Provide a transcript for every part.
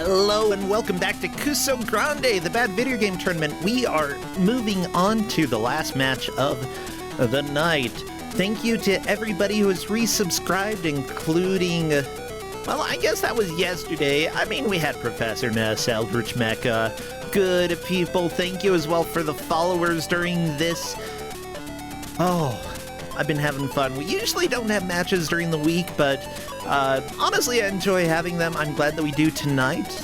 Hello and welcome back to Kusogrand8, the bad video game tournament. We are moving on to the last match of the night. Thank you to everybody who has resubscribed, including, well, I guess that was yesterday. I mean, we had Professor Ness, Eldritch Mecha, good people. Thank you as well for the followers during this. Oh, I've been having fun. We usually don't have matches during the week, but honestly, I enjoy having them. I'm glad that we do tonight.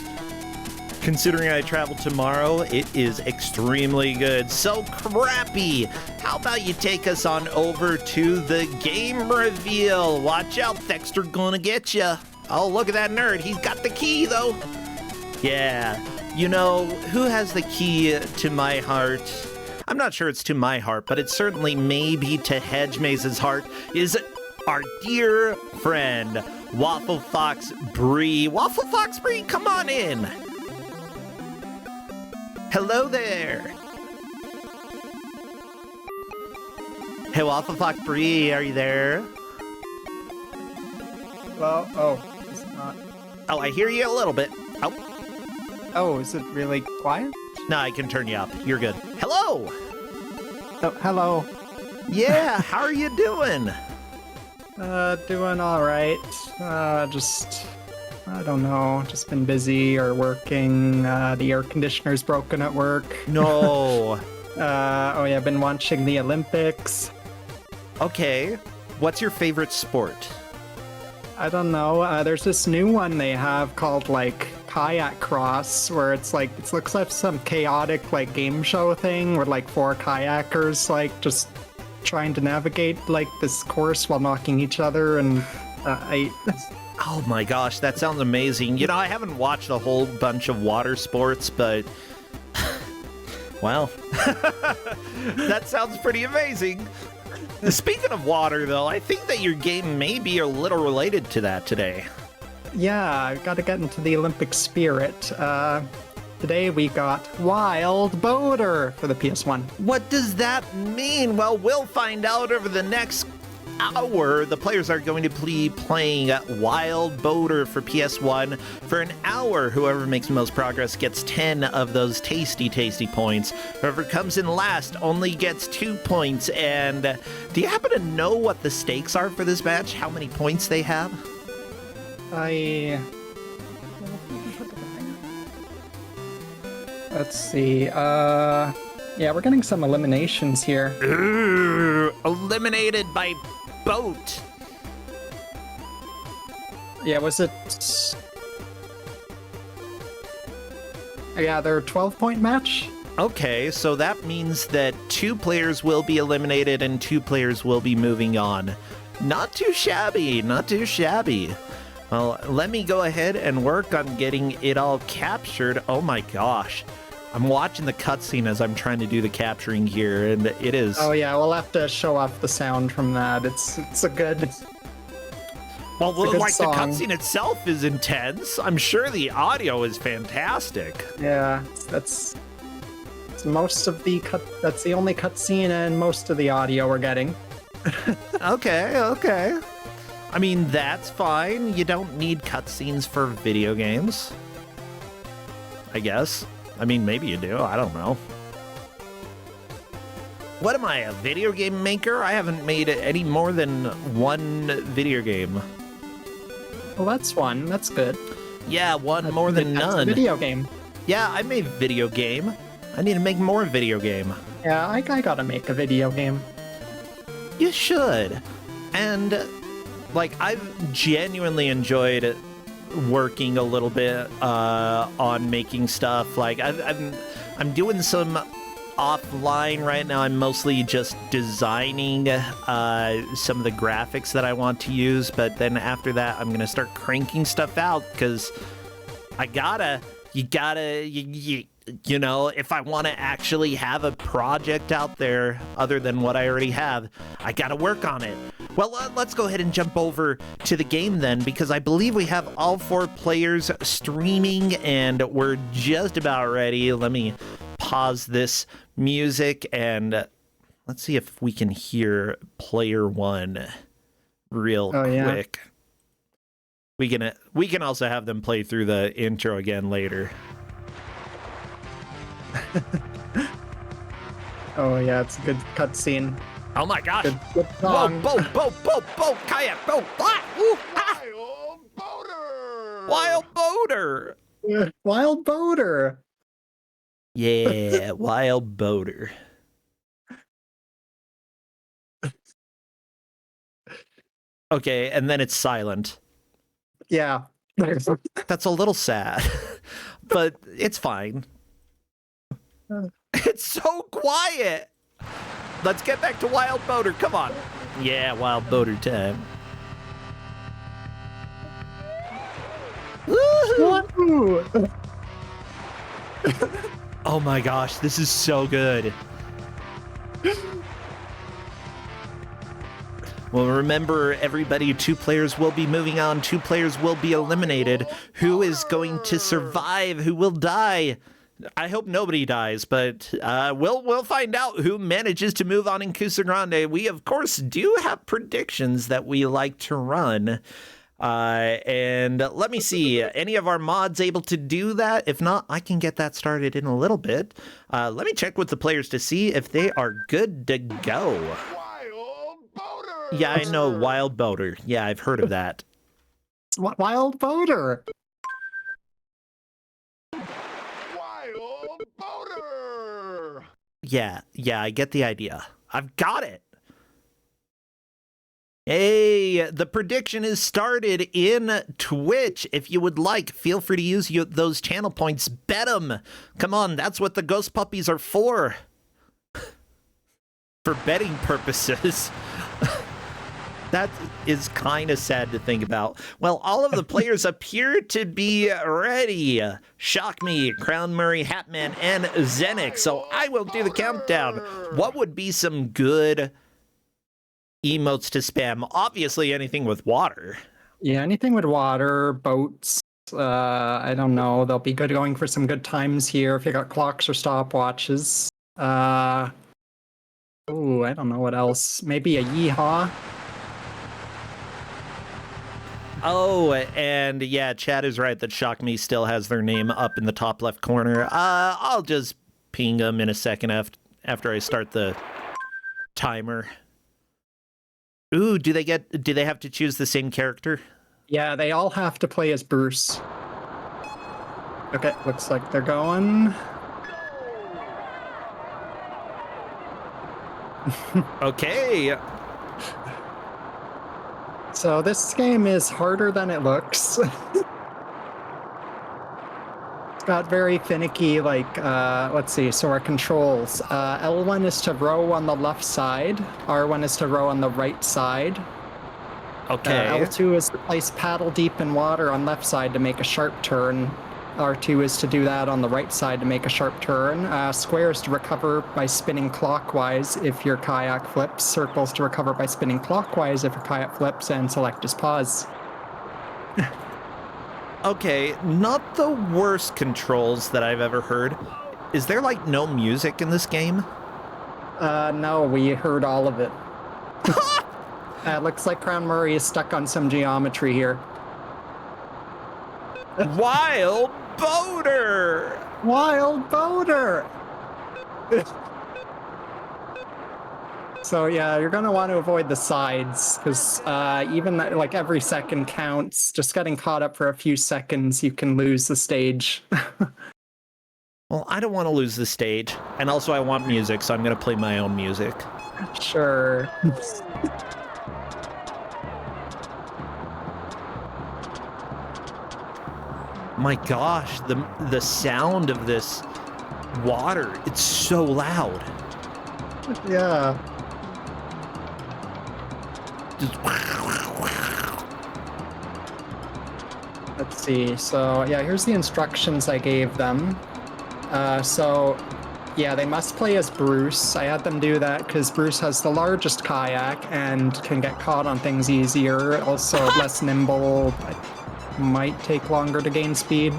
Considering I travel tomorrow, it is extremely good. So crappy. How about you take us on over to the game reveal? Watch out, Dexter gonna get ya. Oh, look at that nerd. He's got the key, though. Yeah. You know, who has the key to my heart? I'm not sure it's to my heart, but it's certainly maybe to Hedge Maze's heart, is our dear friend, Waffle Fox Bree. Waffle Fox Bree, come on in. Hello there. Hey, Waffle Fox Bree, are you there? Well, oh, it's not. Oh, I hear you a little bit. Oh, is it really quiet? No, I can turn you up. You're good. Hello. Oh, hello. Yeah, how are you doing? Doing all right. I don't know, just been busy or working. The air conditioner's broken at work. No. Oh yeah, been watching the Olympics. Okay. What's your favorite sport? I don't know. There's this new one they have called like kayak cross, where it looks like some chaotic like game show thing where like four kayakers like just trying to navigate like this course while knocking each other, and Oh my gosh, that sounds amazing. You know, I haven't watched a whole bunch of water sports, but well, that sounds pretty amazing. Speaking of water, though, I think that your game may be a little related to that today. Yeah, I've got to get into the Olympic spirit. Today we got Wild Boater for the PS1. What does that mean? Well, we'll find out over the next hour. The players are going to be playing Wild Boater for PS1 for an hour. Whoever makes the most progress gets 10 of those tasty, tasty points. Whoever comes in last only gets 2 points. And do you happen to know what the stakes are for this match? How many points they have? Let's see. Yeah, we're getting some eliminations here. Eliminated by boat. Yeah, was it? Yeah, they're 12-point match. Okay, so that means that 2 players will be eliminated and 2 players will be moving on. Not too shabby, not too shabby. Well, let me go ahead and work on getting it all captured. Oh my gosh. I'm watching the cutscene as I'm trying to do the capturing here, and it is... Oh yeah, we'll have to show off the sound from that. It's a good... Well, like song. The cutscene itself is intense. I'm sure the audio is fantastic. Yeah, that's most of the cut. That's the only cutscene and most of the audio we're getting. Okay. I mean, that's fine. You don't need cutscenes for video games, I guess. I mean, maybe you do. I don't know. What am I, a video game maker? I haven't made any more than one video game. Well, that's one. That's good. Yeah, one more than That's none. a video game. Yeah, I made video game. I need to make more video game. Yeah, I gotta make a video game. You should. And, like, I've genuinely enjoyed working a little bit on making stuff. Like, I'm doing some offline right now. I'm mostly just designing some of the graphics that I want to use, but then after that I'm gonna start cranking stuff out, because you know, if I want to actually have a project out there other than what I already have, I gotta work on it. Well, let's go ahead and jump over to the game then, because I believe we have all 4 players streaming and we're just about ready. Let me pause this music and let's see if we can hear player 1 real quick. We can also have them play through the intro again later. Oh yeah, it's a good cutscene. Oh my gosh! Good Whoa, song. boat, kayak, boat, ooh, ah! Wild boater! Wild boater. Yeah, wild boater. Okay, and then it's silent. Yeah. That's a little sad, but it's fine. It's so quiet. Let's get back to wild boater. Come on. Yeah, wild boater time. Woohoo! Oh my gosh, this is so good. Well, remember, everybody, 2 players will be moving on. 2 players will be eliminated. Who is going to survive? Who will die? I hope nobody dies, but we'll find out who manages to move on in Kusogrand8. We, of course, do have predictions that we like to run. And let me see, any of our mods able to do that? If not, I can get that started in a little bit. Let me check with the players to see if they are good to go. Yeah, I know, wild boater. Yeah, I've heard of that. Wild boater. Wild boater. Yeah, I get the idea. I've got it. Hey, the prediction is started in Twitch. If you would like, feel free to use those channel points. Bet them. Come on, that's what the ghost puppies are for. For betting purposes. That is kind of sad to think about. Well, all of the players appear to be ready. Shock Me, Crown Murray, Hatman, and Zenix. So I will do the countdown. What would be some good emotes to spam? Obviously, anything with water. Yeah, anything with water, boats. I don't know. They'll be good going for some good times here if you got clocks or stopwatches. I don't know what else. Maybe a yeehaw. Oh, and yeah, Chad is right that Shock Me still has their name up in the top left corner. I'll just ping them in a second after I start the timer. Ooh, do they have to choose the same character? Yeah, they all have to play as Bruce. Okay, looks like they're going. Okay. So this game is harder than it looks. It's got very finicky, let's see, so our controls. L1 is to row on the left side. R1 is to row on the right side. Okay. L2 is to place paddle deep in water on left side to make a sharp turn. R2 is to do that on the right side to make a sharp turn. Square is to recover by spinning clockwise if your kayak flips. Circle is to recover by spinning clockwise if your kayak flips, and select is pause. Okay, not the worst controls that I've ever heard. Is there like no music in this game? No, we heard all of it. Looks like Crown Murray is stuck on some geometry here. Wild boater! Wild boater! So yeah, you're gonna want to avoid the sides, because even like every second counts. Just getting caught up for a few seconds, you can lose the stage. Well, I don't want to lose the stage, and also I want music, so I'm gonna play my own music. Sure. My gosh, the sound of this water, it's so loud. Yeah. Just Let's see. So yeah, here's the instructions I gave them. So yeah, they must play as Bruce. I had them do that because Bruce has the largest kayak and can get caught on things easier. Also less nimble. Might take longer to gain speed.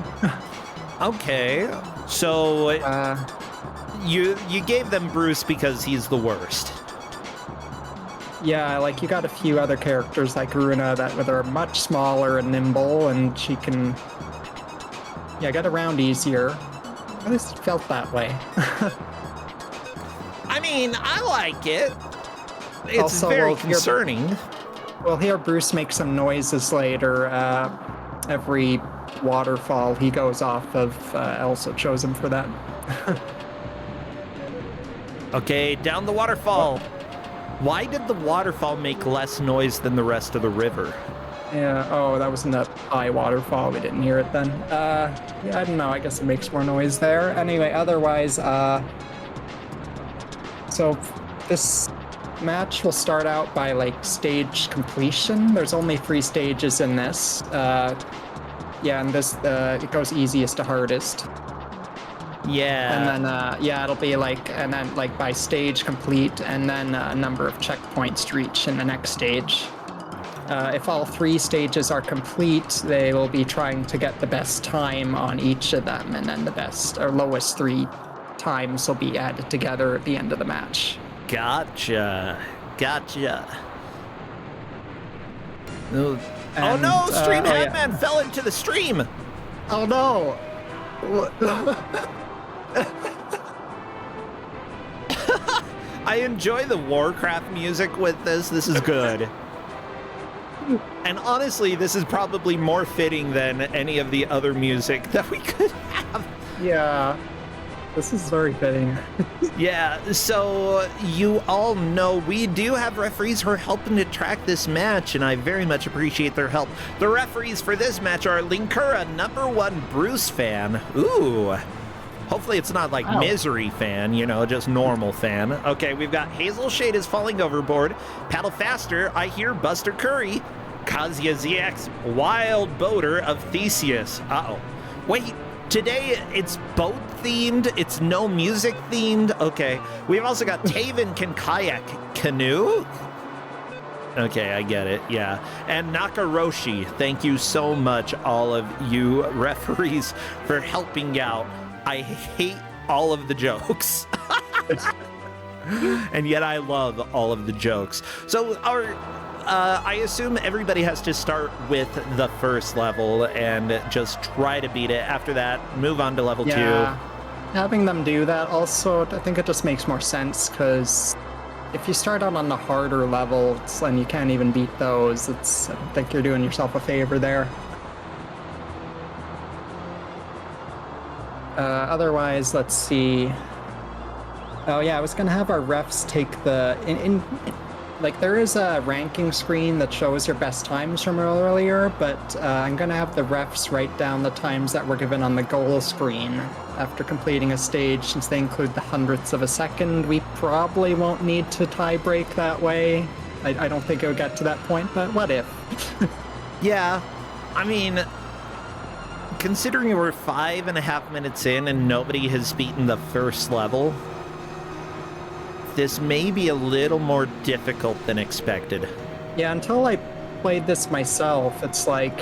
Okay, so you gave them Bruce because he's the worst. Yeah, like you got a few other characters like Runa that are much smaller and nimble, and she can, yeah, get around easier. At least it felt that way. I mean, I like it. It's Also, very we'll concerning. We'll hear Bruce make some noises later. Every waterfall he goes off of, Elsa chose him for that. Okay, down the waterfall. Why did the waterfall make less noise than the rest of the river? Yeah, oh, that wasn't a high waterfall. We didn't hear it then. Yeah, I don't know. I guess it makes more noise there. Anyway, otherwise, so this match will start out by, like, stage completion. There's only 3 stages in this. Yeah, and this, it goes easiest to hardest. Yeah. And then, yeah, it'll be like, and then like by stage complete, and then a number of checkpoints to reach in the next stage. If all 3 stages are complete, they will be trying to get the best time on each of them, and then the best or lowest 3 times will be added together at the end of the match. Gotcha. Oh And, no, Stream oh, yeah. Hatman fell into the stream. Oh no! I enjoy the Warcraft music with this. This is good. And honestly, this is probably more fitting than any of the other music that we could have. Yeah, this is very fitting. Yeah, so you all know we do have referees who are helping to track this match, and I very much appreciate their help. The referees for this match are Linkura, #1 Bruce fan. Ooh. Hopefully it's not like Misery fan, you know, just normal fan. Okay, we've got Hazel Shade is falling overboard. Paddle Faster, I hear Buster Curry. Kazia ZX, Wild Boater of Theseus. Uh-oh. Wait, today it's boat themed, it's no music themed. Okay, we've also got Taven can kayak canoe. Okay, I get it, yeah. And Nakaroshi, thank you so much, all of you referees, for helping out. I hate all of the jokes. And yet I love all of the jokes. So I assume everybody has to start with the first level and just try to beat it. After that, move on to level 2. Having them do that also, I think it just makes more sense, because if you start out on the harder levels and you can't even beat those, I think you're doing yourself a favor there. Otherwise, let's see. Oh yeah, I was gonna have our refs take the like there is a ranking screen that shows your best times from earlier, but I'm gonna have the refs write down the times that were given on the goal screen after completing a stage. Since they include the hundredths of a second, we probably won't need to tie break that way. I don't think it would get to that point, but what if? Yeah, I mean, considering we're 5.5 minutes in and nobody has beaten the first level, this may be a little more difficult than expected. Yeah, until I played this myself, it's like,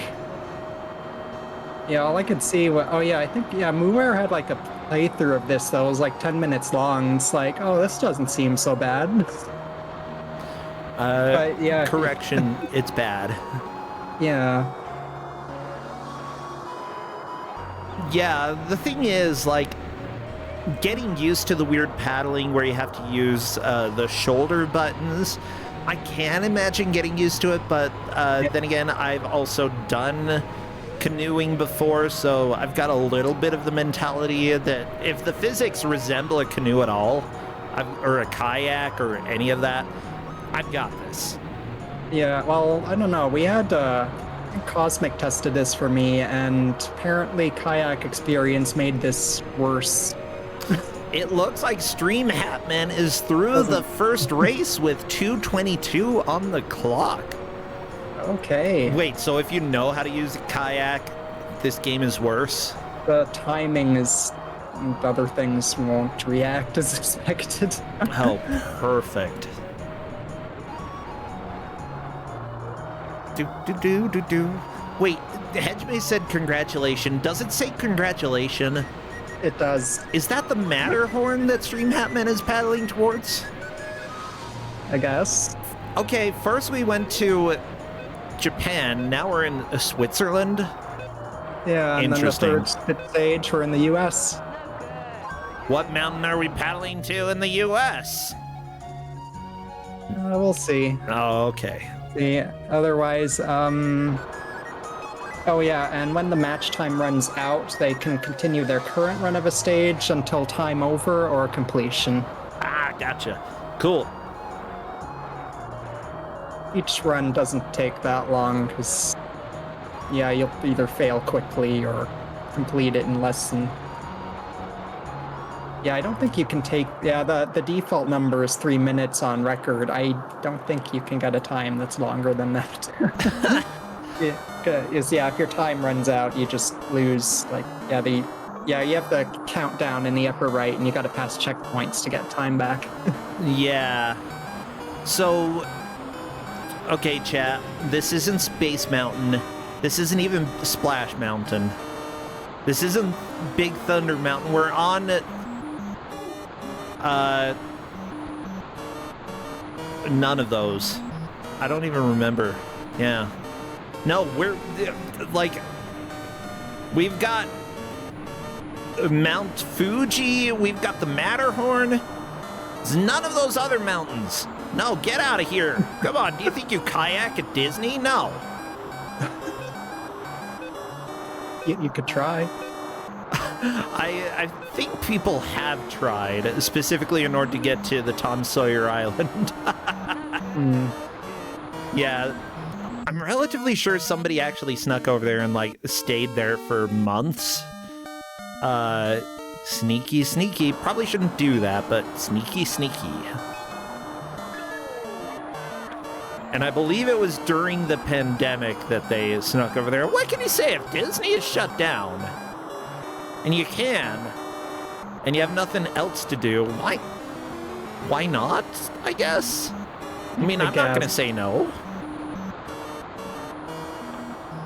yeah, all I could see was, oh yeah, I think, yeah, Moonware had like a playthrough of this that was like 10 minutes long. It's like, oh, this doesn't seem so bad. But yeah. Correction, it's bad. Yeah. Yeah, the thing is, like, getting used to the weird paddling where you have to use the shoulder buttons, I can imagine getting used to it, but then again, I've also done canoeing before, so I've got a little bit of the mentality that if the physics resemble a canoe at all, or a kayak or any of that, I've got this. Yeah, well, I don't know. We had Cosmic tested this for me, and apparently kayak experience made this worse. It looks like Stream Hatman is through the first race with 2:22 on the clock. Okay. Wait, so if you know how to use a kayak, this game is worse? The timing is... other things won't react as expected. Oh, perfect. Do. Wait, Hedgemay said congratulations. Does it say congratulations? It does. Is that the Matterhorn that Stream Hatman is paddling towards? I guess. Okay, first we went to Japan. Now we're in Switzerland. Yeah, and then the third stage, we're in the U.S. What mountain are we paddling to in the U.S.? We'll see. Oh, okay. See, otherwise, oh yeah, and when the match time runs out, they can continue their current run of a stage until time over or completion. Ah, gotcha. Cool. Each run doesn't take that long, because, yeah, you'll either fail quickly or complete it in less than... Yeah, I don't think you can take... Yeah, the default number is 3 minutes on record. I don't think you can get a time that's longer than that. Yeah, if your time runs out, you just lose, like, yeah, you have the countdown in the upper right, and you gotta pass checkpoints to get time back. Yeah. So, okay, chat, this isn't Space Mountain. This isn't even Splash Mountain. This isn't Big Thunder Mountain. We're on, none of those. I don't even remember. Yeah. No, we're, like, we've got Mount Fuji, we've got the Matterhorn. There's none of those other mountains. No, get out of here. Come on, do you think you kayak at Disney? No. You could try. I think people have tried, specifically in order to get to the Tom Sawyer Island. Yeah, I'm relatively sure somebody actually snuck over there and, like, stayed there for months. Sneaky, sneaky. Probably shouldn't do that, but sneaky, sneaky. And I believe it was during the pandemic that they snuck over there. What can you say if Disney is shut down? And you can. And you have nothing else to do. Why not, I guess? I mean, I'm not gonna say no.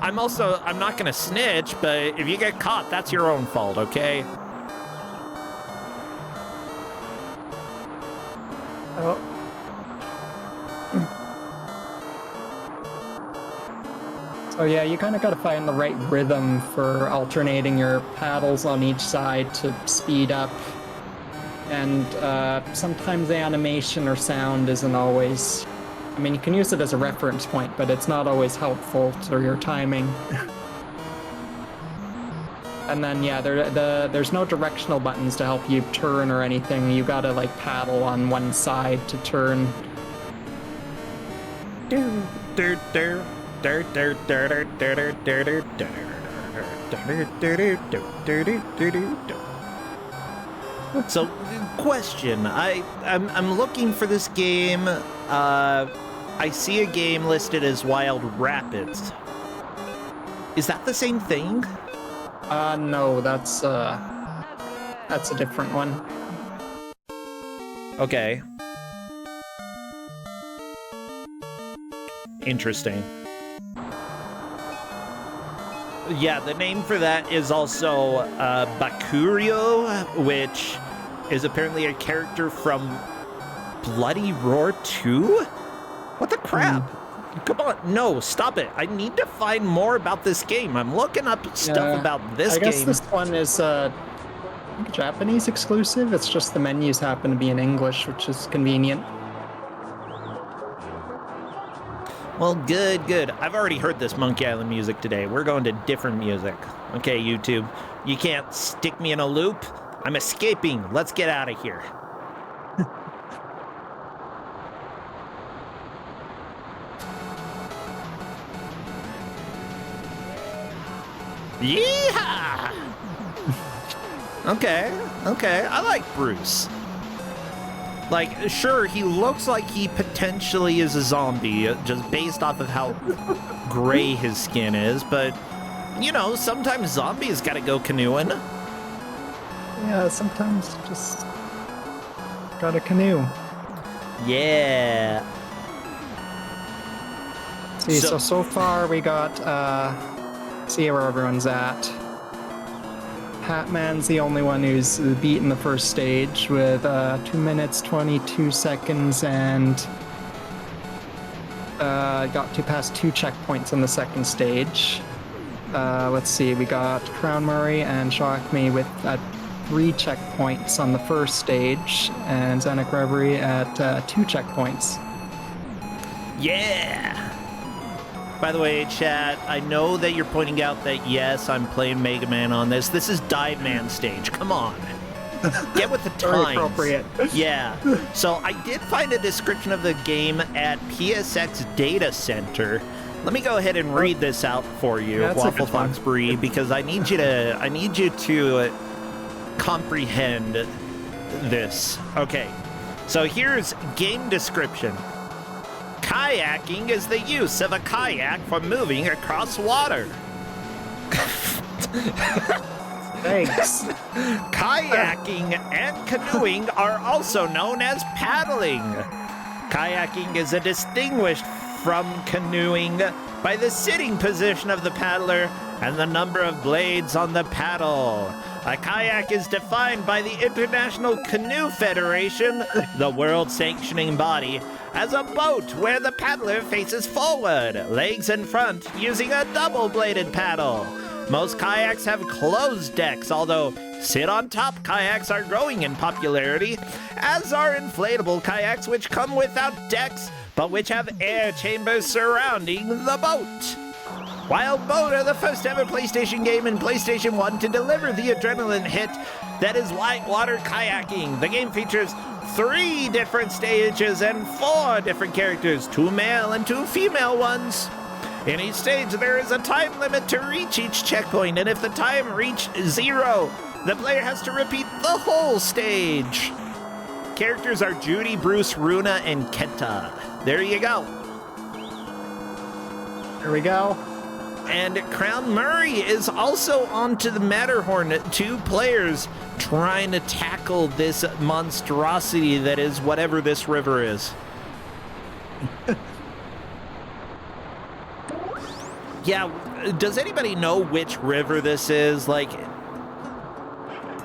I'm not gonna snitch, but if you get caught, that's your own fault, okay? Oh. So yeah, you kind of got to find the right rhythm for alternating your paddles on each side to speed up. And sometimes the animation or sound isn't always... I mean, you can use it as a reference point, but it's not always helpful to your timing. And then, yeah, there's no directional buttons to help you turn or anything. You gotta, like, paddle on one side to turn. So, question. I'm looking for this game. I see a game listed as Wild Rapids. Is that the same thing? No, that's a different one. Okay. Interesting. Yeah, the name for that is also Bakurio, which is apparently a character from Bloody Roar 2? What the crap? Come on, no, stop it. I need to find more about this game. I'm looking up stuff about this game. I guess this one is Japanese exclusive. It's just the menus happen to be in English, which is convenient. Well, good. I've already heard this Monkey Island music today. We're going to different music. Okay, YouTube, you can't stick me in a loop. I'm escaping. Let's get out of here. Yeehaw! Okay. I like Bruce. Like, sure, he looks like he potentially is a zombie, just based off of how gray his skin is, but, you know, sometimes zombies gotta go canoeing. Yeah, sometimes just got a canoe. Yeah. See, so far we got, see where everyone's at. Hatman's the only one who's beaten the first stage with 2 minutes, 22 seconds, and got to pass 2 checkpoints on the second stage. Let's see, we got Crown Murray and Shockme with 3 checkpoints on the first stage, and Zenic Reverie at 2 checkpoints. Yeah! By the way, chat, I know that you're pointing out that, yes, I'm playing Mega Man on this. This is Dive Man stage. Come on. Get with the times. Very appropriate. Yeah. So I did find a description of the game at PSX Data Center. Let me go ahead and read this out for you, That's a Waffle good one. Fox Brie, because I need you to comprehend this. Okay. So here's game description. Kayaking is the use of a kayak for moving across water. Thanks. Kayaking and canoeing are also known as paddling. Kayaking is distinguished from canoeing by the sitting position of the paddler and the number of blades on the paddle. A kayak is defined by the International Canoe Federation, the world sanctioning body, as a boat where the paddler faces forward, legs in front, using a double-bladed paddle. Most kayaks have closed decks, although sit-on-top kayaks are growing in popularity, as are inflatable kayaks which come without decks, but which have air chambers surrounding the boat. Wild Boat are the first ever PlayStation game in PlayStation 1 to deliver the adrenaline hit that is whitewater kayaking. The game features 3 different stages and 4 different characters, 2 male and 2 female ones. In each stage, there is a time limit to reach each checkpoint, and if the time reached 0, the player has to repeat the whole stage. Characters are Judy, Bruce, Runa, and Kenta. There you go. Here we go. And Crown Murray is also onto the Matterhorn. 2 players trying to tackle this monstrosity that is whatever this river is. Yeah, does anybody know which river this is? Like,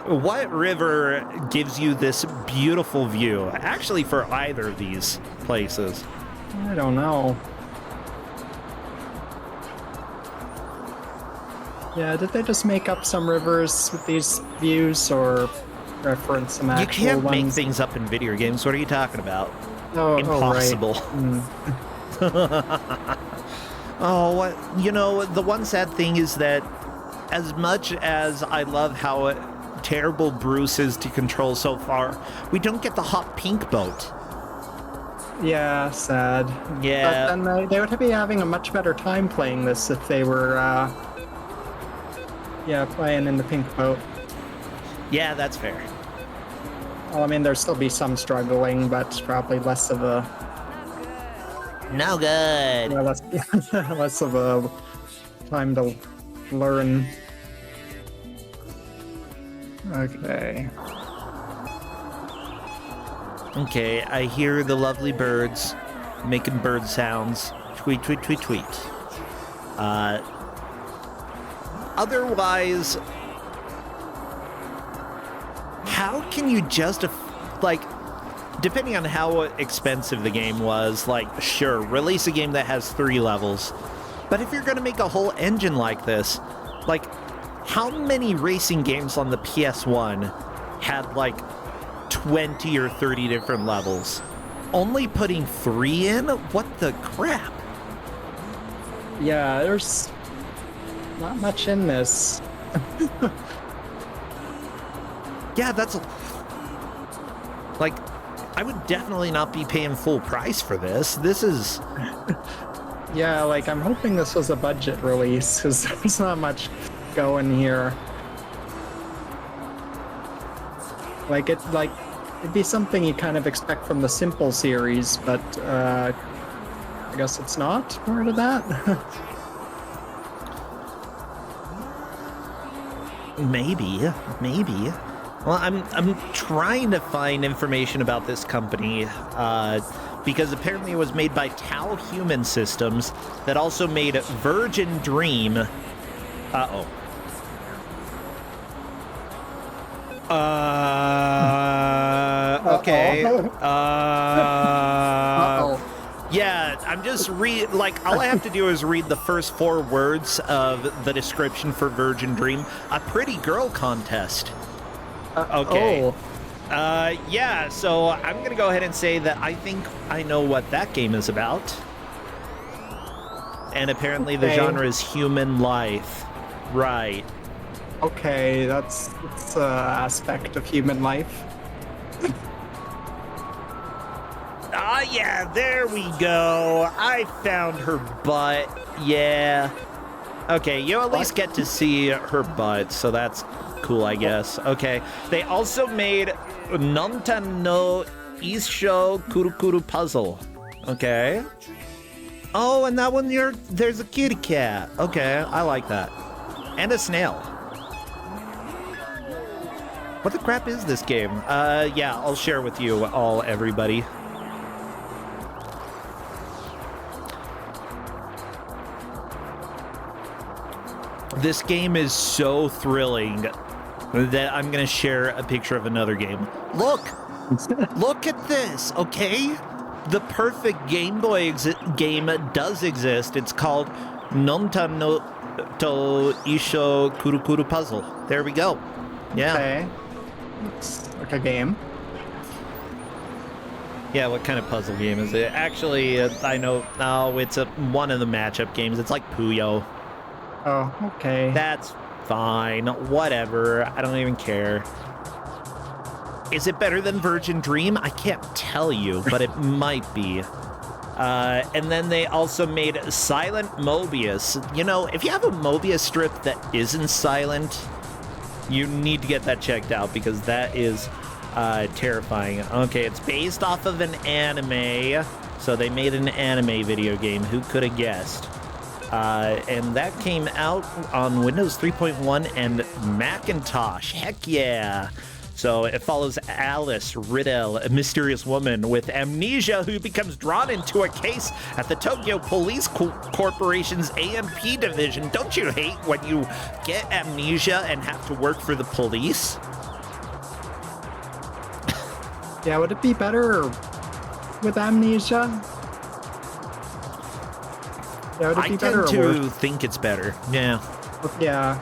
what river gives you this beautiful view? Actually, for either of these places. I don't know. Yeah, did they just make up some rivers with these views, or reference some actual You can't make ones? things up in video games. What are you talking about? Oh, Impossible. Oh, right. Oh, you know, the one sad thing is that as much as I love how terrible Bruce is to control so far, we don't get the hot pink boat. Yeah, sad. Yeah. But then they would be having a much better time playing this if they were, playing in the pink boat. Yeah, that's fair. Well, I mean, there'd still be some struggling, but probably less of a... No good. Yeah, less of a time to learn. Okay. Okay, I hear the lovely birds making bird sounds. Tweet, tweet, tweet, tweet. Otherwise, how can you justify, depending on how expensive the game was, sure, release a game that has 3 levels. But if you're going to make a whole engine like this, how many racing games on the PS1 had, 20 or 30 different levels? Only putting 3 in? What the crap? Yeah, there's not much in this. Yeah, that's... I would definitely not be paying full price for this. This is... Yeah, I'm hoping this was a budget release, because there's not much going here. It'd be something you kind of expect from the Simple series, but I guess it's not part of that. Maybe. Well, I'm trying to find information about this company, because apparently it was made by Tau Human Systems that also made Virgin Dream. Uh-oh. Okay. Uh-oh. Yeah, I'm just all I have to do is read the first 4 words of the description for Virgin Dream. A pretty girl contest. Okay. Oh. Yeah, so I'm gonna go ahead and say that I think I know what that game is about. And apparently the genre is human life. Right. Okay, that's an aspect of human life. Ah, yeah, there we go. I found her butt. Yeah. Okay, you at least get to see her butt, so that's cool, I guess. Okay. They also made Nonta no Isho Kurukuru Puzzle. Okay. Oh, and that one there's a kitty cat. Okay, I like that. And a snail. What the crap is this game? Yeah, I'll share with you all, everybody. This game is so thrilling that I'm gonna share a picture of another game. Look! Look at this, okay? The perfect Game Boy game does exist. It's called Nonta no to Isho Kurukuru Puzzle. There we go. Yeah. Okay. Looks like a game. Yeah, what kind of puzzle game is it? Actually, I know. No, it's one of the matchup games. It's like Puyo. Oh, okay. That's fine. Whatever. I don't even care. Is it better than Virgin Dream? I can't tell you, but it might be. And then they also made Silent Mobius. You know, if you have a Mobius strip that isn't silent, you need to get that checked out because that is terrifying. Okay, it's based off of an anime. So they made an anime video game. Who could have guessed? And that came out on Windows 3.1 and Macintosh. Heck yeah. So it follows Alice Riddell, a mysterious woman with amnesia who becomes drawn into a case at the Tokyo Police Corporation's AMP division. Don't you hate when you get amnesia and have to work for the police? Yeah, would it be better with amnesia? Yeah, would it be better or I tend to worse? think it's better. Yeah. Yeah.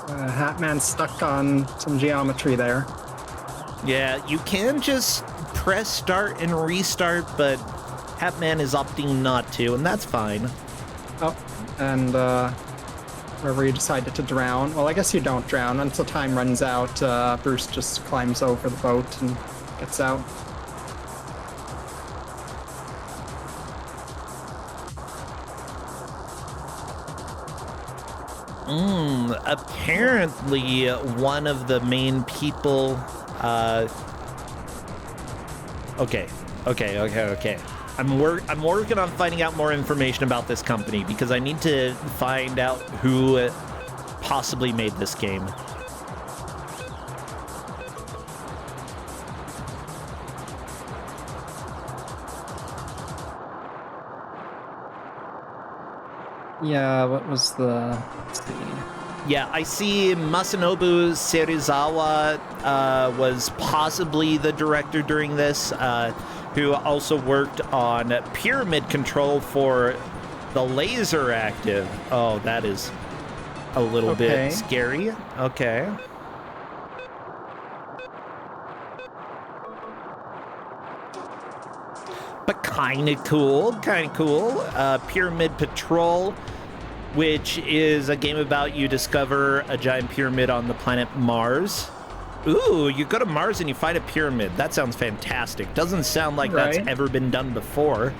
Hatman's stuck on some geometry there. Yeah, you can just press start and restart, but Hatman is opting not to, and that's fine. Oh, and wherever you decided to drown. Well, I guess you don't drown. Until time runs out, Bruce just climbs over the boat and gets out. Apparently one of the main people, okay. I'm working on finding out more information about this company because I need to find out who possibly made this game. Yeah, what was the... Let's see. Yeah, I see Masanobu Serizawa was possibly the director during this, who also worked on Pyramid Control for the Laser Active. Oh, that is a little bit scary. Okay. But kind of cool. Pyramid Patrol, which is a game about you discover a giant pyramid on the planet Mars. Ooh, you go to Mars and you find a pyramid. That sounds fantastic. Doesn't sound like that's ever been done before.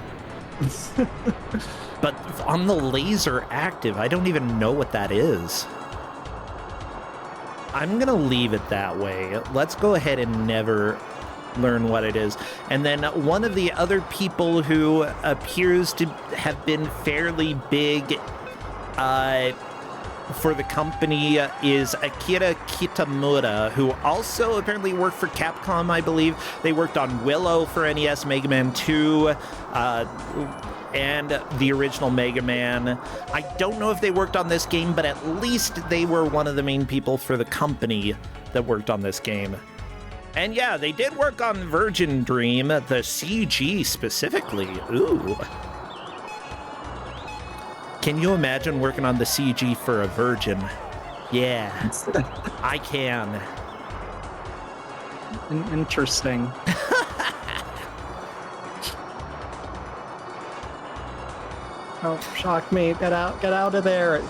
But on the Laser Active, I don't even know what that is. I'm gonna leave it that way. Let's go ahead and never learn what it is. And then one of the other people who appears to have been fairly big for the company is Akira Kitamura, who also apparently worked for Capcom, I believe. They worked on Willow for NES, Mega Man 2, and the original Mega Man. I don't know if they worked on this game, but at least they were one of the main people for the company that worked on this game. And yeah, they did work on Virgin Dream, the CG specifically. Ooh. Can you imagine working on the CG for a Virgin? Yeah, I can. Interesting. Oh, shock me. Get out of there.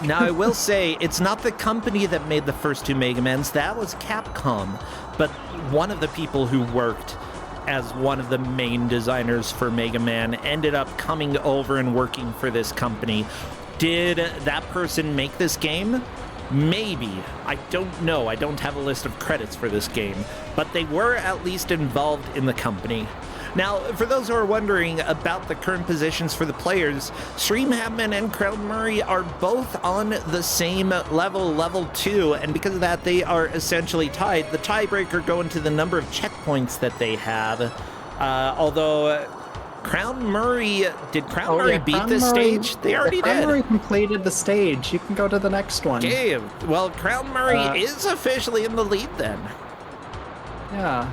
Now, I will say, it's not the company that made the first two Mega Mans. That was Capcom. But one of the people who worked as one of the main designers for Mega Man ended up coming over and working for this company. Did that person make this game? Maybe. I don't know. I don't have a list of credits for this game. But they were at least involved in the company. Now, for those who are wondering about the current positions for the players, Stream Habman and Crown Murray are both on the same level, level 2, and because of that, they are essentially tied. The tiebreaker going to the number of checkpoints that they have. Although Crown Murray, did Crown Murray beat this stage? They already did. Crown Murray completed the stage. You can go to the next one. Okay, well, Crown Murray is officially in the lead then. Yeah.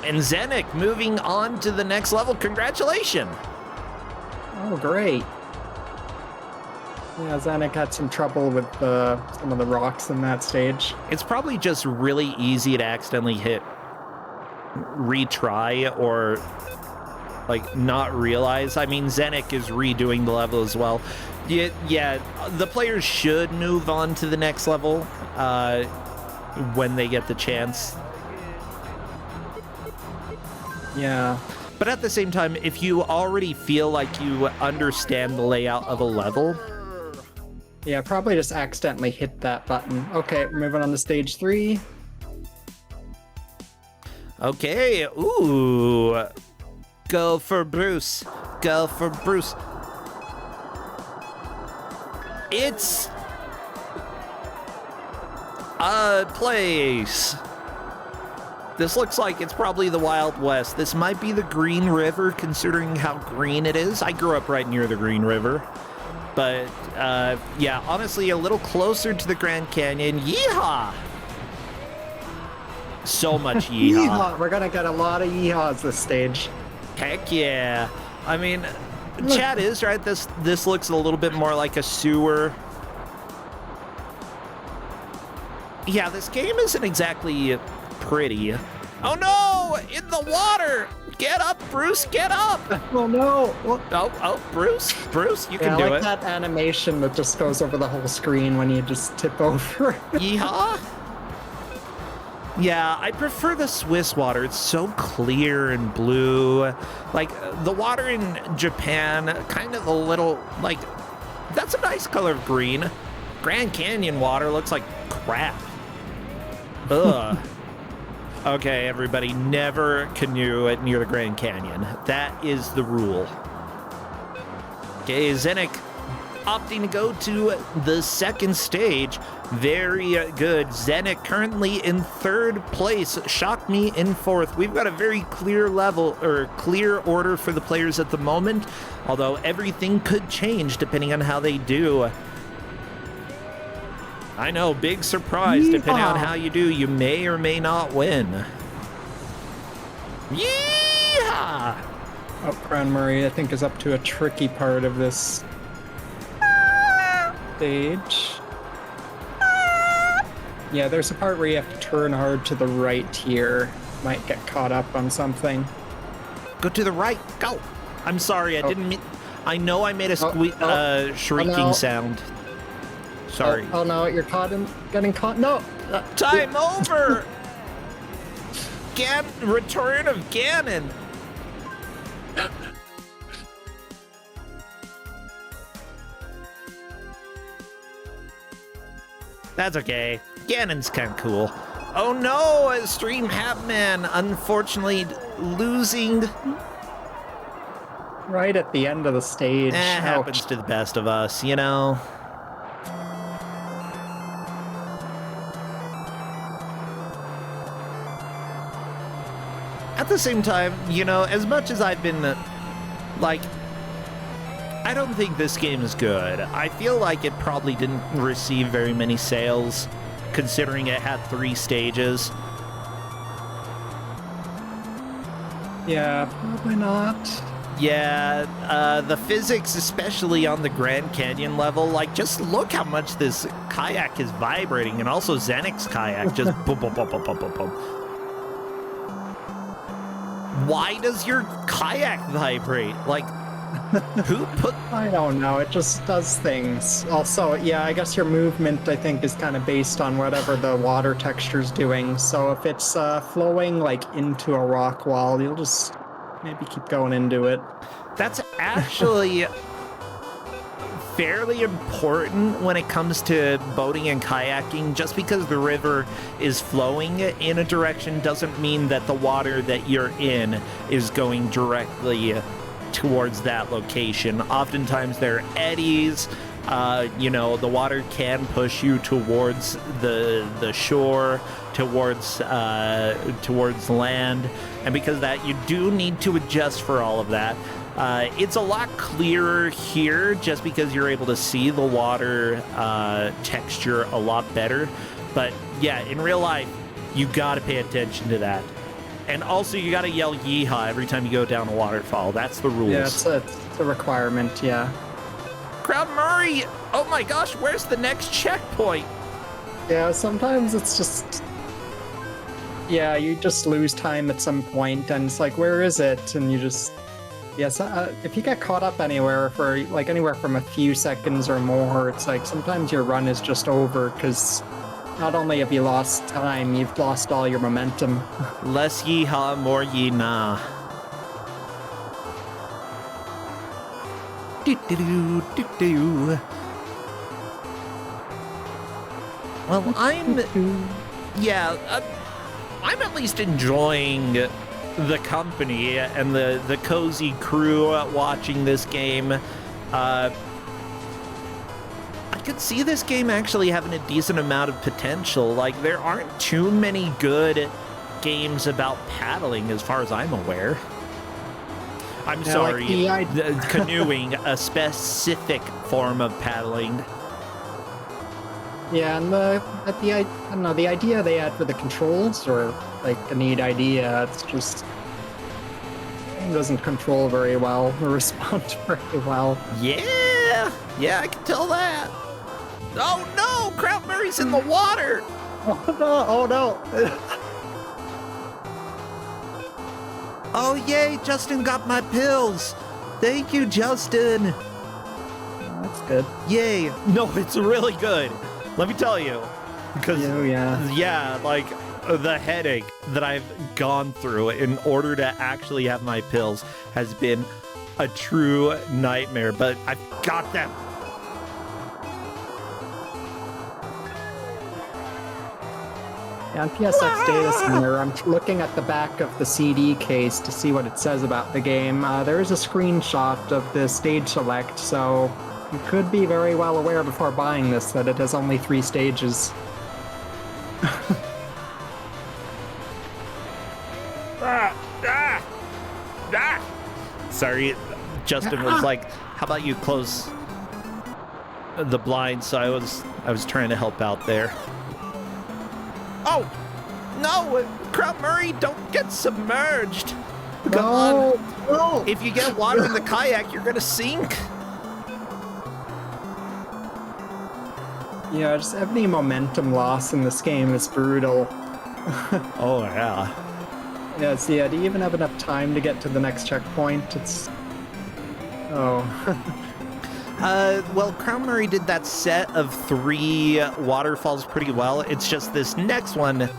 And Zenik moving on to the next level. Congratulations! Oh, great. Yeah, Zenik had some trouble with some of the rocks in that stage. It's probably just really easy to accidentally hit retry or like not realize. I mean, Zenik is redoing the level as well. Yeah, the players should move on to the next level when they get the chance. Yeah. But at the same time, if you already feel like you understand the layout of a level... Yeah, probably just accidentally hit that button. Okay, we're moving on to stage 3. Okay, ooh. Go for Bruce. Go for Bruce. It's a place. This looks like it's probably the Wild West. This might be the Green River, considering how green it is. I grew up right near the Green River. But, yeah, honestly, a little closer to the Grand Canyon. Yeehaw! So much yeehaw. Yeehaw! We're gonna get a lot of yeehaws this stage. Heck yeah. I mean, Chad is right. This looks a little bit more like a sewer. Yeah, this game isn't exactly pretty. Oh no! In the water! Get up, Bruce! Get up! Oh no! Oh, Bruce, you can do it. I like it. that animation that just goes over the whole screen when you just tip over. Yeehaw! Yeah, I prefer the Swiss water. It's so clear and blue. Like, the water in Japan, kind of a little, like, that's a nice color of green. Grand Canyon water looks like crap. Ugh. Okay, everybody, never canoe near the Grand Canyon. That is the rule. Okay, Zenik opting to go to the second stage. Very good. Zenik currently in third place. Shock Me in fourth. We've got a very clear level, or clear order for the players at the moment, although everything could change depending on how they do. I know, big surprise. Yeehaw. Depending on how you do, you may or may not win. Yeehaw! Oh, Crown Murray, I think, is up to a tricky part of this stage. Yeah, there's a part where you have to turn hard to the right here. Might get caught up on something. Go to the right. Go! I'm sorry, I didn't mean... I know I made a shrieking sound. Sorry. Oh no, you're getting caught. No! Time over! Return of Ganon! That's okay. Ganon's kind of cool. Oh no! Stream Habman unfortunately losing. Right at the end of the stage. Happens to the best of us, you know? At the same time, you know, as much as I've been, like, I don't think this game is good. I feel like it probably didn't receive very many sales, considering it had 3 stages. Yeah, probably not. Yeah, the physics, especially on the Grand Canyon level, like, just look how much this kayak is vibrating, and also Zenix's kayak just boom, boom, boom, boom, boom, boom, boom. Why does your kayak vibrate? Like, who put... I don't know, it just does things. Also, yeah, I guess your movement, I think, is kind of based on whatever the water texture's doing. So if it's flowing, like, into a rock wall, you'll just maybe keep going into it. That's actually fairly important when it comes to boating and kayaking. Just because the river is flowing in a direction doesn't mean that the water that you're in is going directly towards that location. Oftentimes there are eddies. You know, the water can push you towards the shore, towards land, and because of that, you do need to adjust for all of that. It's a lot clearer here just because you're able to see the water texture a lot better. But yeah, in real life, you got to pay attention to that. And also, you got to yell yeehaw every time you go down a waterfall. That's the rules. Yeah, it's a requirement, yeah. Crowd Murray! Oh my gosh, where's the next checkpoint? Yeah, sometimes it's just... Yeah, you just lose time at some point, and it's like, where is it? And you just... Yes, if you get caught up anywhere for, like, anywhere from a few seconds or more, it's like, sometimes your run is just over, because not only have you lost time, you've lost all your momentum. Less yeehaw, more yee nah. Do-do-do-do-do. Well, I'm at least enjoying the company and the cozy crew watching this game. I could see this game actually having a decent amount of potential. Like, there aren't too many good games about paddling as far as I'm aware. I'm sorry, canoeing, a specific form of paddling. Yeah, and I don't know, the idea they had for the controls are like a neat idea. It's just it doesn't control very well or respond very well. Yeah, I can tell that. Oh no, Kraut Murray's in the water. Oh no. Oh yay, Justin got my pills. Thank you, Justin. That's good. Yay. No, it's really good. Let me tell you. Because, yeah, like, the headache that I've gone through in order to actually have my pills has been a true nightmare. But I've got them. Yeah, on PSX Data Center, I'm looking at the back of the CD case to see what it says about the game. There is a screenshot of the stage select, so you could be very well aware before buying this that it has only 3 stages. Sorry, Justin was like, how about you close the blinds? So I was trying to help out there. Oh, no, Kraut Murray, don't get submerged. Come on. No. If you get water in the kayak, you're going to sink. Yeah, just any momentum loss in this game is brutal. Oh, yeah. Yeah, see, do you even have enough time to get to the next checkpoint? It's... Oh. Well, Kraut Murray did that set of 3 waterfalls pretty well. It's just this next one.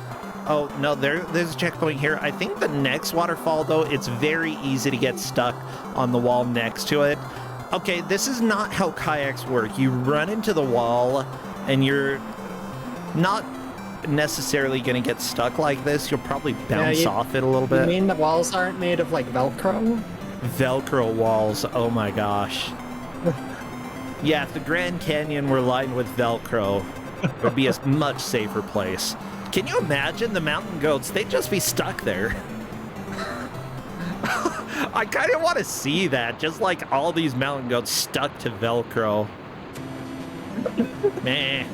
Oh, no, there's a checkpoint here. I think the next waterfall, though, it's very easy to get stuck on the wall next to it. Okay, this is not how kayaks work. You run into the wall, and you're not necessarily going to get stuck like this. You'll probably bounce off it a little bit. You mean the walls aren't made of, like, Velcro? Velcro walls, oh my gosh. Yeah, if the Grand Canyon were lined with Velcro, it would be a much safer place. Can you imagine the mountain goats? They'd just be stuck there. I kind of want to see that, just like all these mountain goats stuck to Velcro. Meh.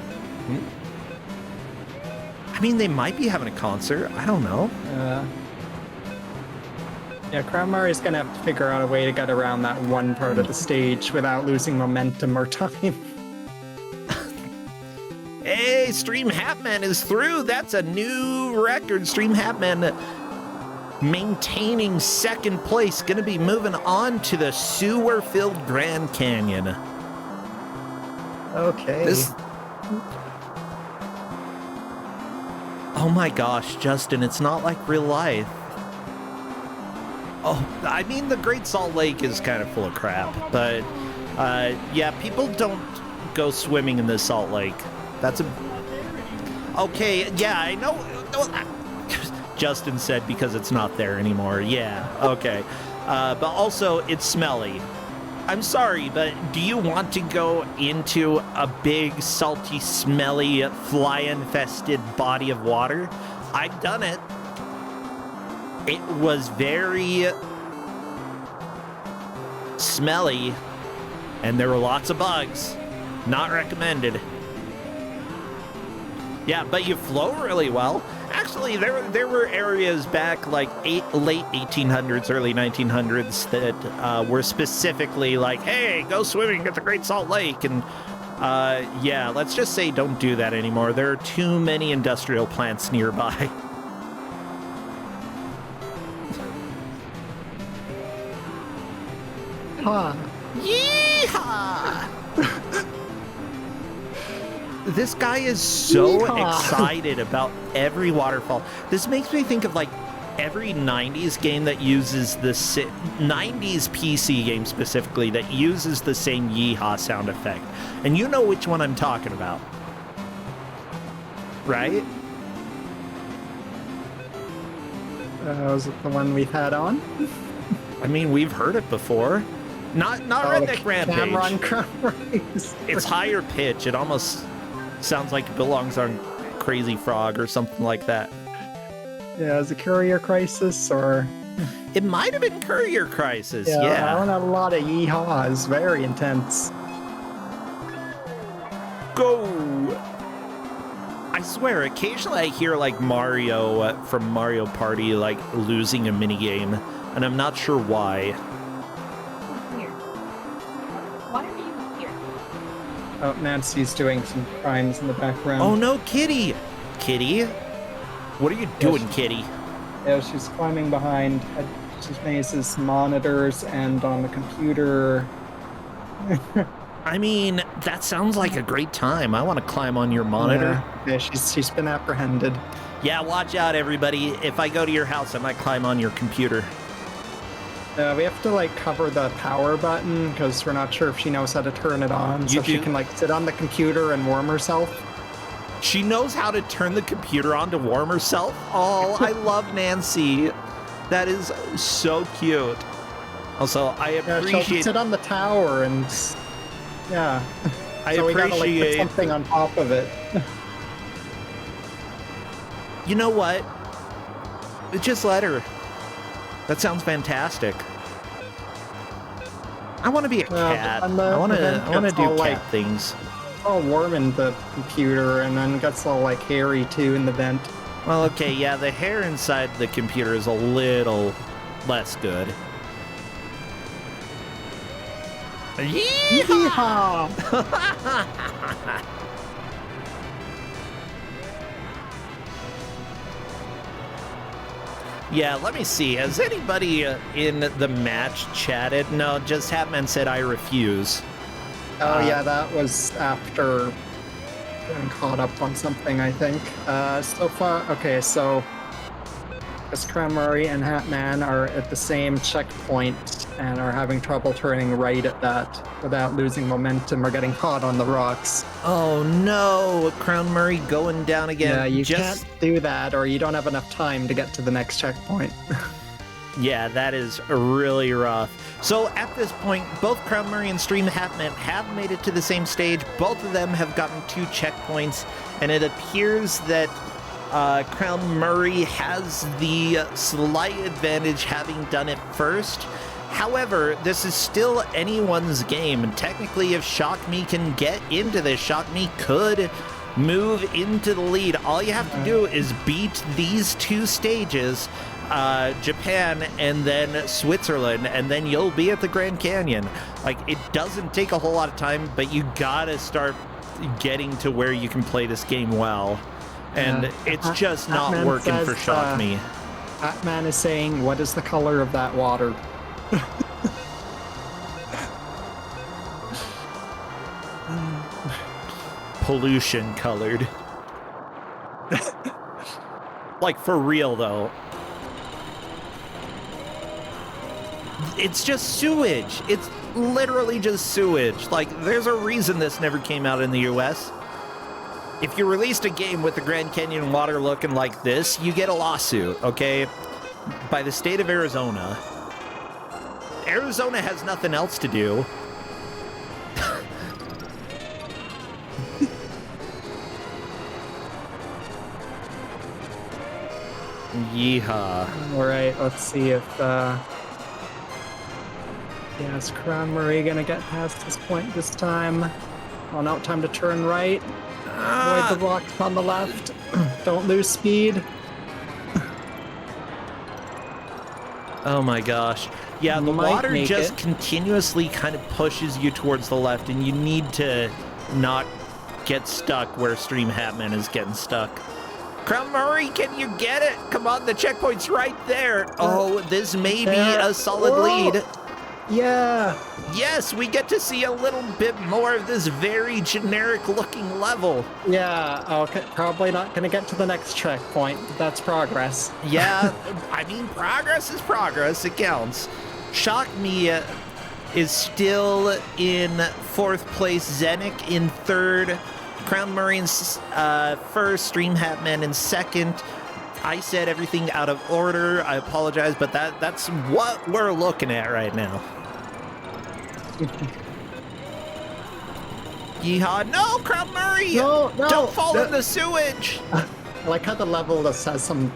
I mean, they might be having a concert. I don't know. Yeah, Crown Murray's gonna have to figure out a way to get around that one part of the stage without losing momentum or time. Hey, Stream Hatman is through. That's a new record. Stream Hatman maintaining second place. Going to be moving on to the sewer-filled Grand Canyon. Okay. Oh my gosh, Justin, it's not like real life. Oh, I mean, the Great Salt Lake is kind of full of crap, but yeah, people don't go swimming in the Salt Lake. That's a... Okay, yeah, I know. Justin said because it's not there anymore. Yeah, okay. But also, it's smelly. I'm sorry, but do you want to go into a big, salty, smelly, fly-infested body of water? I've done it. It was very smelly, and there were lots of bugs. Not recommended. Yeah, but you flow really well. Actually, there were areas back like late 1800s, early 1900s that were specifically like, hey, go swimming at the Great Salt Lake. And yeah, let's just say don't do that anymore. There are too many industrial plants nearby. Huh. Yeehaw! This guy is so excited about every waterfall. This makes me think of like every 90s game that uses the 90s PC game specifically that uses the same yeehaw sound effect. And you know which one I'm talking about. Right? Was it the one we've had on? I mean, we've heard it before. Not Redneck Rampage. It's higher pitch. It almost sounds like it belongs on Crazy Frog or something like that. Yeah, is it Courier Crisis or... It might have been Courier Crisis, yeah. yeah. I want a lot of yeehaws. Very intense. Go! I swear, occasionally I hear like Mario from Mario Party like losing a minigame, and I'm not sure why. Why are you here? Oh, Nancy's doing some crimes in the background. Oh no, Kitty! Kitty? What are you doing, Kitty? Yeah, she's climbing behind Maze's monitors and on the computer. I mean, that sounds like a great time. I want to climb on your monitor. Yeah, she's been apprehended. Yeah, watch out, everybody. If I go to your house, I might climb on your computer. We have to like cover the power button because we're not sure if she knows how to turn it on. So she can like sit on the computer and warm herself. She knows how to turn the computer on to warm herself? Oh, I love Nancy. That is so cute. Also, I appreciate... she'll sit on the tower and... Yeah. So we gotta like put something on top of it. You know what? Just let her. That sounds fantastic. I want to be a cat. I want to do cat things. All warm in the computer and then gets all like hairy too in the vent. Well, okay, yeah, the hair inside the computer is a little less good. Yeehaw! Yeah, let me see. Has anybody in the match chatted? No, just Hatman said I refuse. Oh yeah, that was after getting caught up on something, I think. So far, okay, so Crown Murray and Hatman are at the same checkpoint and are having trouble turning right at that without losing momentum or getting caught on the rocks. Oh no, Crown Murray going down again. Yeah, you can't do that or you don't have enough time to get to the next checkpoint. Yeah, that is really rough. So at this point, both Crown Murray and Stream Hatman have made it to the same stage. Both of them have gotten 2 checkpoints, and it appears that Crown Murray has the slight advantage having done it first. However, this is still anyone's game, and technically if Shock Me can get into this, Shock Me could move into the lead. All you have to do is beat these 2 stages. Japan, and then Switzerland, and then you'll be at the Grand Canyon. Like, it doesn't take a whole lot of time, but you gotta start getting to where you can play this game well. And it's just not Batman working says, for Shock Me. Batman is saying, what is the color of that water? Pollution colored. Like, for real, though. It's just sewage. It's literally just sewage. Like, there's a reason this never came out in the US. If you released a game with the Grand Canyon water looking like this, you get a lawsuit, okay? By the state of Arizona. Arizona has nothing else to do. Yeehaw. All right, let's see if is Crown Murray gonna get past this point this time? Oh no, time to turn right. Avoid the rocks on the left. Don't lose speed. Oh my gosh. Yeah, the Might water make just it. continuously kind of pushes you towards the left, and you need to not get stuck where Stream Hatman is getting stuck. Crown Murray, can you get it? Come on, the checkpoint's right there. Oh, this may be a solid lead. Yeah. Yes, we get to see a little bit more of this very generic looking level. Yeah, okay, probably not gonna get to the next checkpoint, but that's progress. Yeah, I mean, progress is progress. It counts. Shock Me is still in 4th place. Zenik in 3rd. Crown Murray in 1st. Stream Hatman in 2nd. I said everything out of order. I apologize, but that's what we're looking at right now. Yeehaw. No, Crown Murray! No, Don't fall in the sewage! I like how the level just has some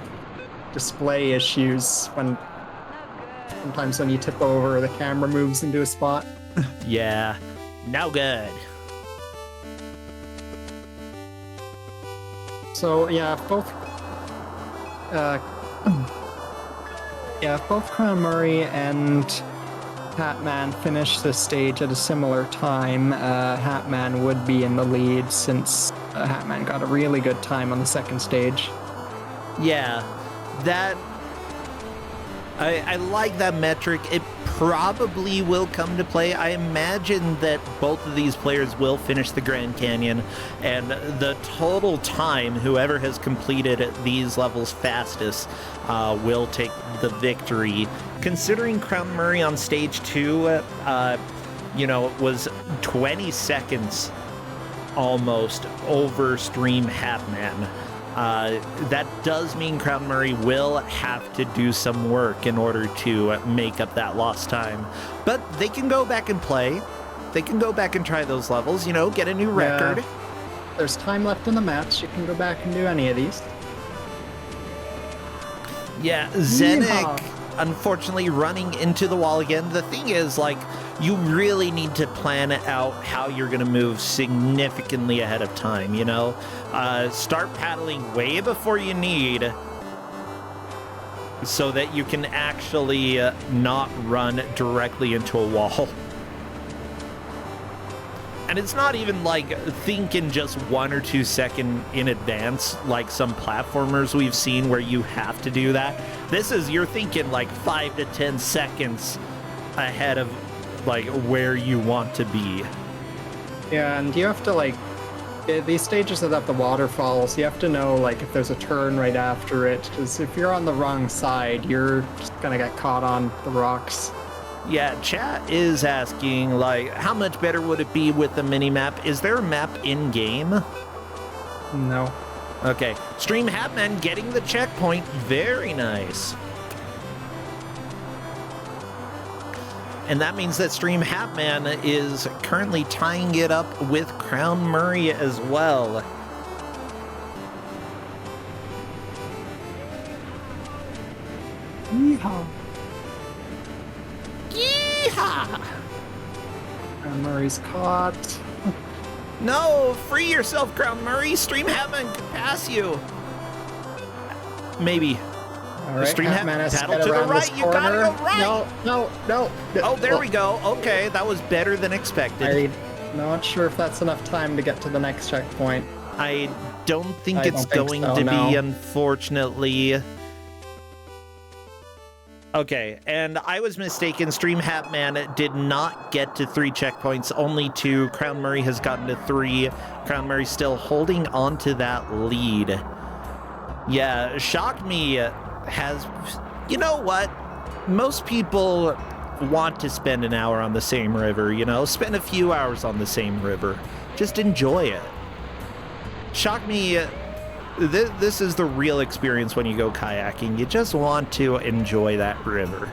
display issues when sometimes when you tip over, the camera moves into a spot. Yeah, no good. So yeah, both Crown Murray and Hatman finished this stage at a similar time. Hatman would be in the lead since Hatman got a really good time on the 2nd stage. Yeah, that... I like that metric. It probably will come to play. I imagine that both of these players will finish the Grand Canyon, and the total time whoever has completed these levels fastest will take the victory. Considering Crown Murray on stage 2, was 20 seconds almost over Stream Hatman. That does mean Crown Murray will have to do some work in order to make up that lost time. But they can go back and play. They can go back and try those levels, get a new record. Yeah. There's time left in the match. You can go back and do any of these. Yeah, Zenik, unfortunately, running into the wall again. The thing is, you really need to plan out how you're going to move significantly ahead of time, Start paddling way before you need so that you can actually not run directly into a wall. And it's not even thinking just 1 or 2 seconds in advance like some platformers we've seen where you have to do that. This is, you're thinking 5 to 10 seconds ahead of where you want to be. Yeah, and you have to these stages that have the waterfalls, you have to know if there's a turn right after it, because if you're on the wrong side, you're just gonna get caught on the rocks. Yeah, chat is asking, how much better would it be with the mini-map? Is there a map in-game? No. Okay. Stream Hatman getting the checkpoint. Very nice. And that means that Stream Hatman is currently tying it up with Crown Murray as well. Yeehaw. Yeehaw! Crown Murray's caught. No, free yourself, Crown Murray. Stream Hatman can pass you. Maybe. All right, Stream Hatman has paddle get to the around this right. You gotta corner. go right. No. Oh, there we go. Okay, that was better than expected. I'm not sure if that's enough time to get to the next checkpoint. I don't think I it's don't think going so, to be, no. unfortunately. Okay, and I was mistaken. Stream Hatman did not get to 3 checkpoints, only 2. Crown Murray has gotten to 3. Crown Murray still holding on to that lead. Yeah, Shock Me has... You know what? Most people want to spend an hour on the same river, you know? Spend a few hours on the same river. Just enjoy it. Shock Me... This is the real experience when you go kayaking. You just want to enjoy that river.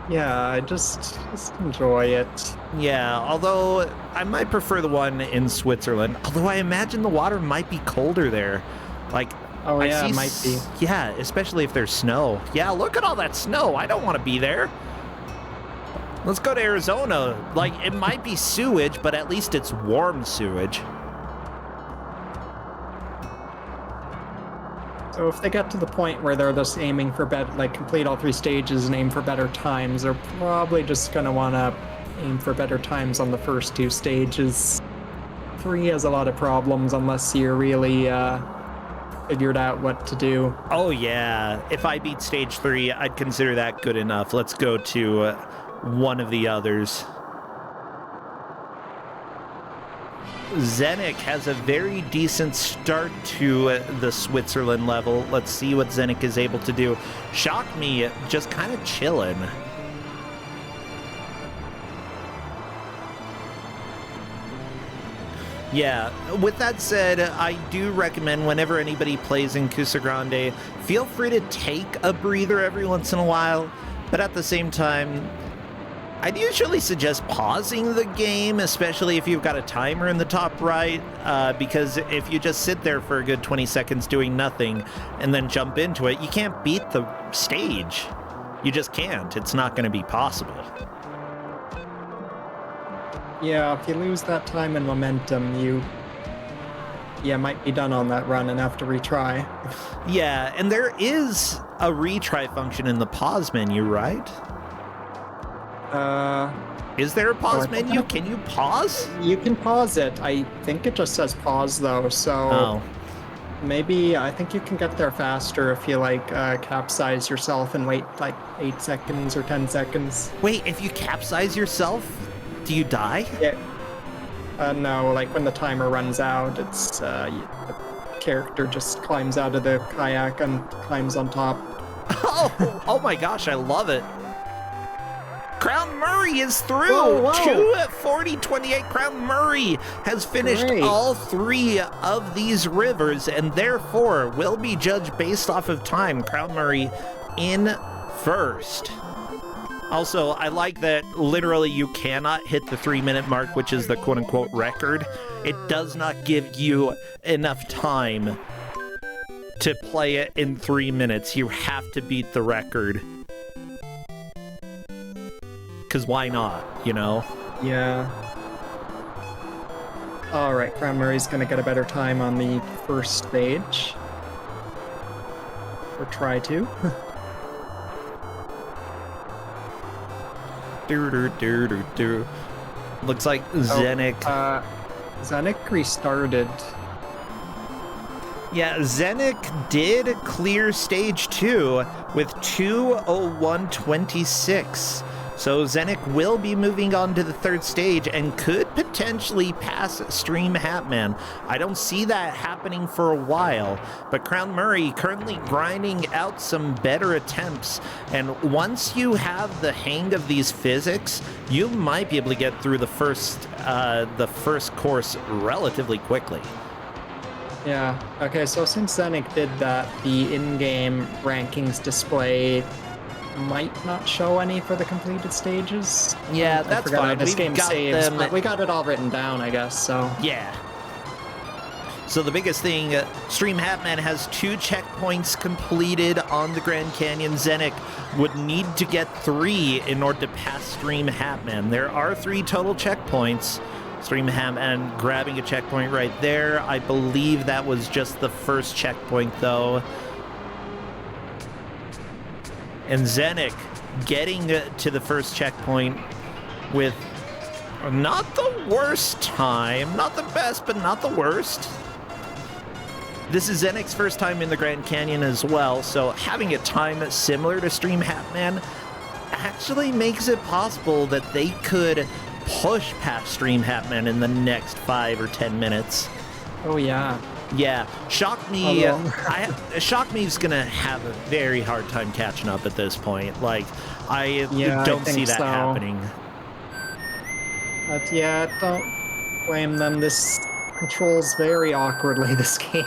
Yeah, I just enjoy it. Yeah, although I might prefer the one in Switzerland. Although I imagine the water might be colder there. Like, Oh I yeah, see it might be. Yeah, especially if there's snow. Yeah, look at all that snow. I don't want to be there. Let's go to Arizona. Like, it might be sewage, but at least it's warm sewage. So if they get to the point where they're just aiming for complete all 3 stages and aim for better times, they're probably just gonna want to aim for better times on the first 2 stages. 3 has a lot of problems unless you're really figured out what to do. Oh yeah, if I beat stage 3, I'd consider that good enough. Let's go to one of the others. Zenik has a very decent start to the Switzerland level. Let's see what Zenik is able to do. Shock Me just kind of chilling. Yeah, with that said, I do recommend whenever anybody plays in Kusogrand8, feel free to take a breather every once in a while, but at the same time, I'd usually suggest pausing the game, especially if you've got a timer in the top right, because if you just sit there for a good 20 seconds doing nothing and then jump into it, you can't beat the stage. You just can't. It's not going to be possible. Yeah, if you lose that time and momentum, you might be done on that run and have to retry. Yeah, and there is a retry function in the pause menu, right? Is there a pause menu? Can you pause? You can pause it. I think it just says pause though, so maybe I think you can get there faster if you capsize yourself and wait like 8 seconds or 10 seconds. Wait, if you capsize yourself, do you die? Yeah. No, like when the timer runs out, it's the character just climbs out of the kayak and climbs on top. Oh my gosh, I love it. Crown Murray is through. Whoa. 2:40:28. Crown Murray has finished Great. all 3 of these rivers and therefore will be judged based off of time. Crown Murray in first. Also, I like that literally you cannot hit the 3-minute mark, which is the quote-unquote record. It does not give you enough time to play it in 3 minutes. You have to beat the record. Because why not, you know? Yeah. Alright, Crown Murray's gonna get a better time on the first stage. Or try to. Looks like Zenik. Zenik restarted. Yeah, Zenik did clear stage 2 with 2:01:26. So Zenik will be moving on to the 3rd stage and could potentially pass Stream Hatman. I don't see that happening for a while, but Crown Murray currently grinding out some better attempts. And once you have the hang of these physics, you might be able to get through the first course relatively quickly. Yeah, okay, so since Zenik did that, the in-game rankings display might not show any for the completed stages. Yeah, I that's forgot how fine. this We've game got saves, them. but we got it all written down, I guess, so... Yeah. So the biggest thing, Stream Hatman has 2 checkpoints completed on the Grand Canyon. Zenik would need to get 3 in order to pass Stream Hatman. There are 3 total checkpoints. Stream Hatman grabbing a checkpoint right there. I believe that was just the first checkpoint, though. And Zenik getting to the first checkpoint with not the worst time. Not the best, but not the worst. This is Zenik's first time in the Grand Canyon as well, so having a time similar to Stream Hatman actually makes it possible that they could push past Stream Hatman in the next 5 or 10 minutes. Oh, yeah. Yeah, Shock Me. Shock Me's gonna have a very hard time catching up at this point. Like, I don't see that happening. But yeah, don't blame them. This controls very awkwardly, this game.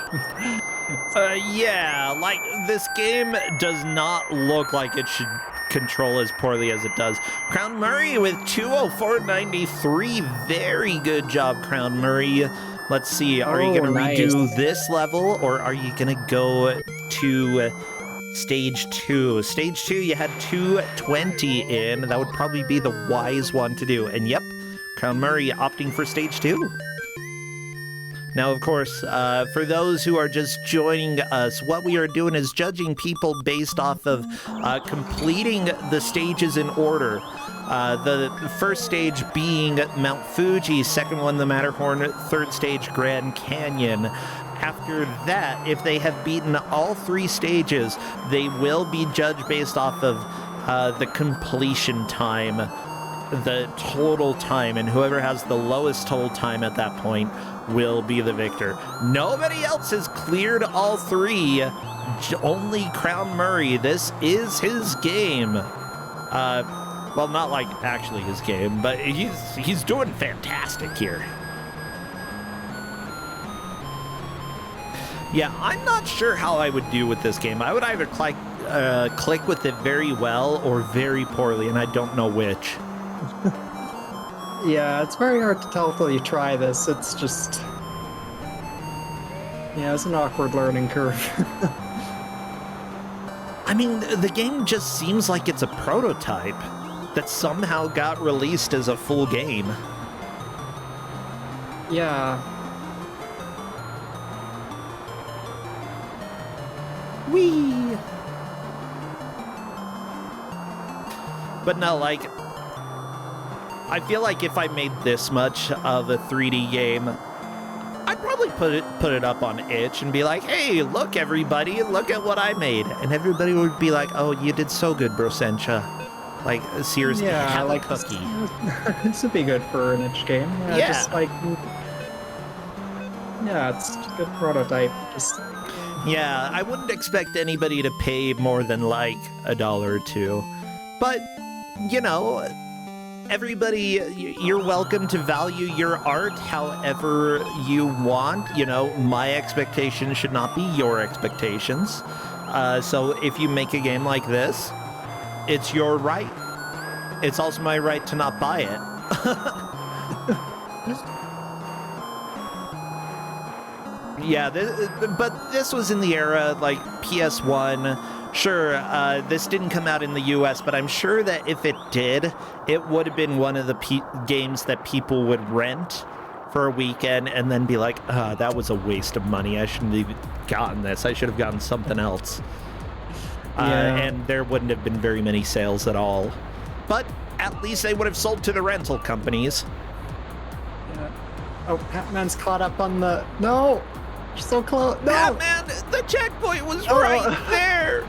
Yeah, like, this game does not look like it should control as poorly as it does. Crown Murray with 204.93. Very good job, Crown Murray. Let's see, are you going to redo this level, or are you going to go to Stage 2? Stage 2, you had 220 in. That would probably be the wise one to do. And yep, Crown Murray opting for Stage 2. Now, of course, for those who are just joining us, what we are doing is judging people based off of completing the stages in order. The first stage being Mount Fuji, second one the Matterhorn, third stage Grand Canyon. After that, if they have beaten all 3 stages, they will be judged based off of the completion time, the total time, and whoever has the lowest total time at that point will be the victor. Nobody else has cleared all 3, only Crown Murray. This is his game. Well, not like actually his game, but he's doing fantastic here. Yeah, I'm not sure how I would do with this game. I would either click with it very well or very poorly, and I don't know which. Yeah, it's very hard to tell until you try this. It's just... yeah, it's an awkward learning curve. I mean, the game just seems like it's a prototype that somehow got released as a full game. Yeah. Whee! But no, like, I feel like if I made this much of a 3D game, I'd probably put it up on itch and be like, hey, look, everybody, look at what I made. And everybody would be like, oh, you did so good, Bro Sencha. Like, seriously, have a cookie. This would be good for an itch game. Yeah. Just like... yeah, it's a good prototype. Just... yeah, I wouldn't expect anybody to pay more than, like, $1 or $2. But, you know, everybody, you're welcome to value your art however you want. You know, my expectations should not be your expectations. So if you make a game like this, it's your right. It's also my right to not buy it. Yeah, but this was in the era, like, PS1. Sure, this didn't come out in the US, but I'm sure that if it did, it would have been one of the games that people would rent for a weekend and then be like, that was a waste of money. I shouldn't have gotten this. I should have gotten something else. Yeah. And there wouldn't have been very many sales at all. But at least they would have sold to the rental companies. Yeah. Oh, Hatman's caught up on the... no! You're so close. No! Hatman, the checkpoint was right there!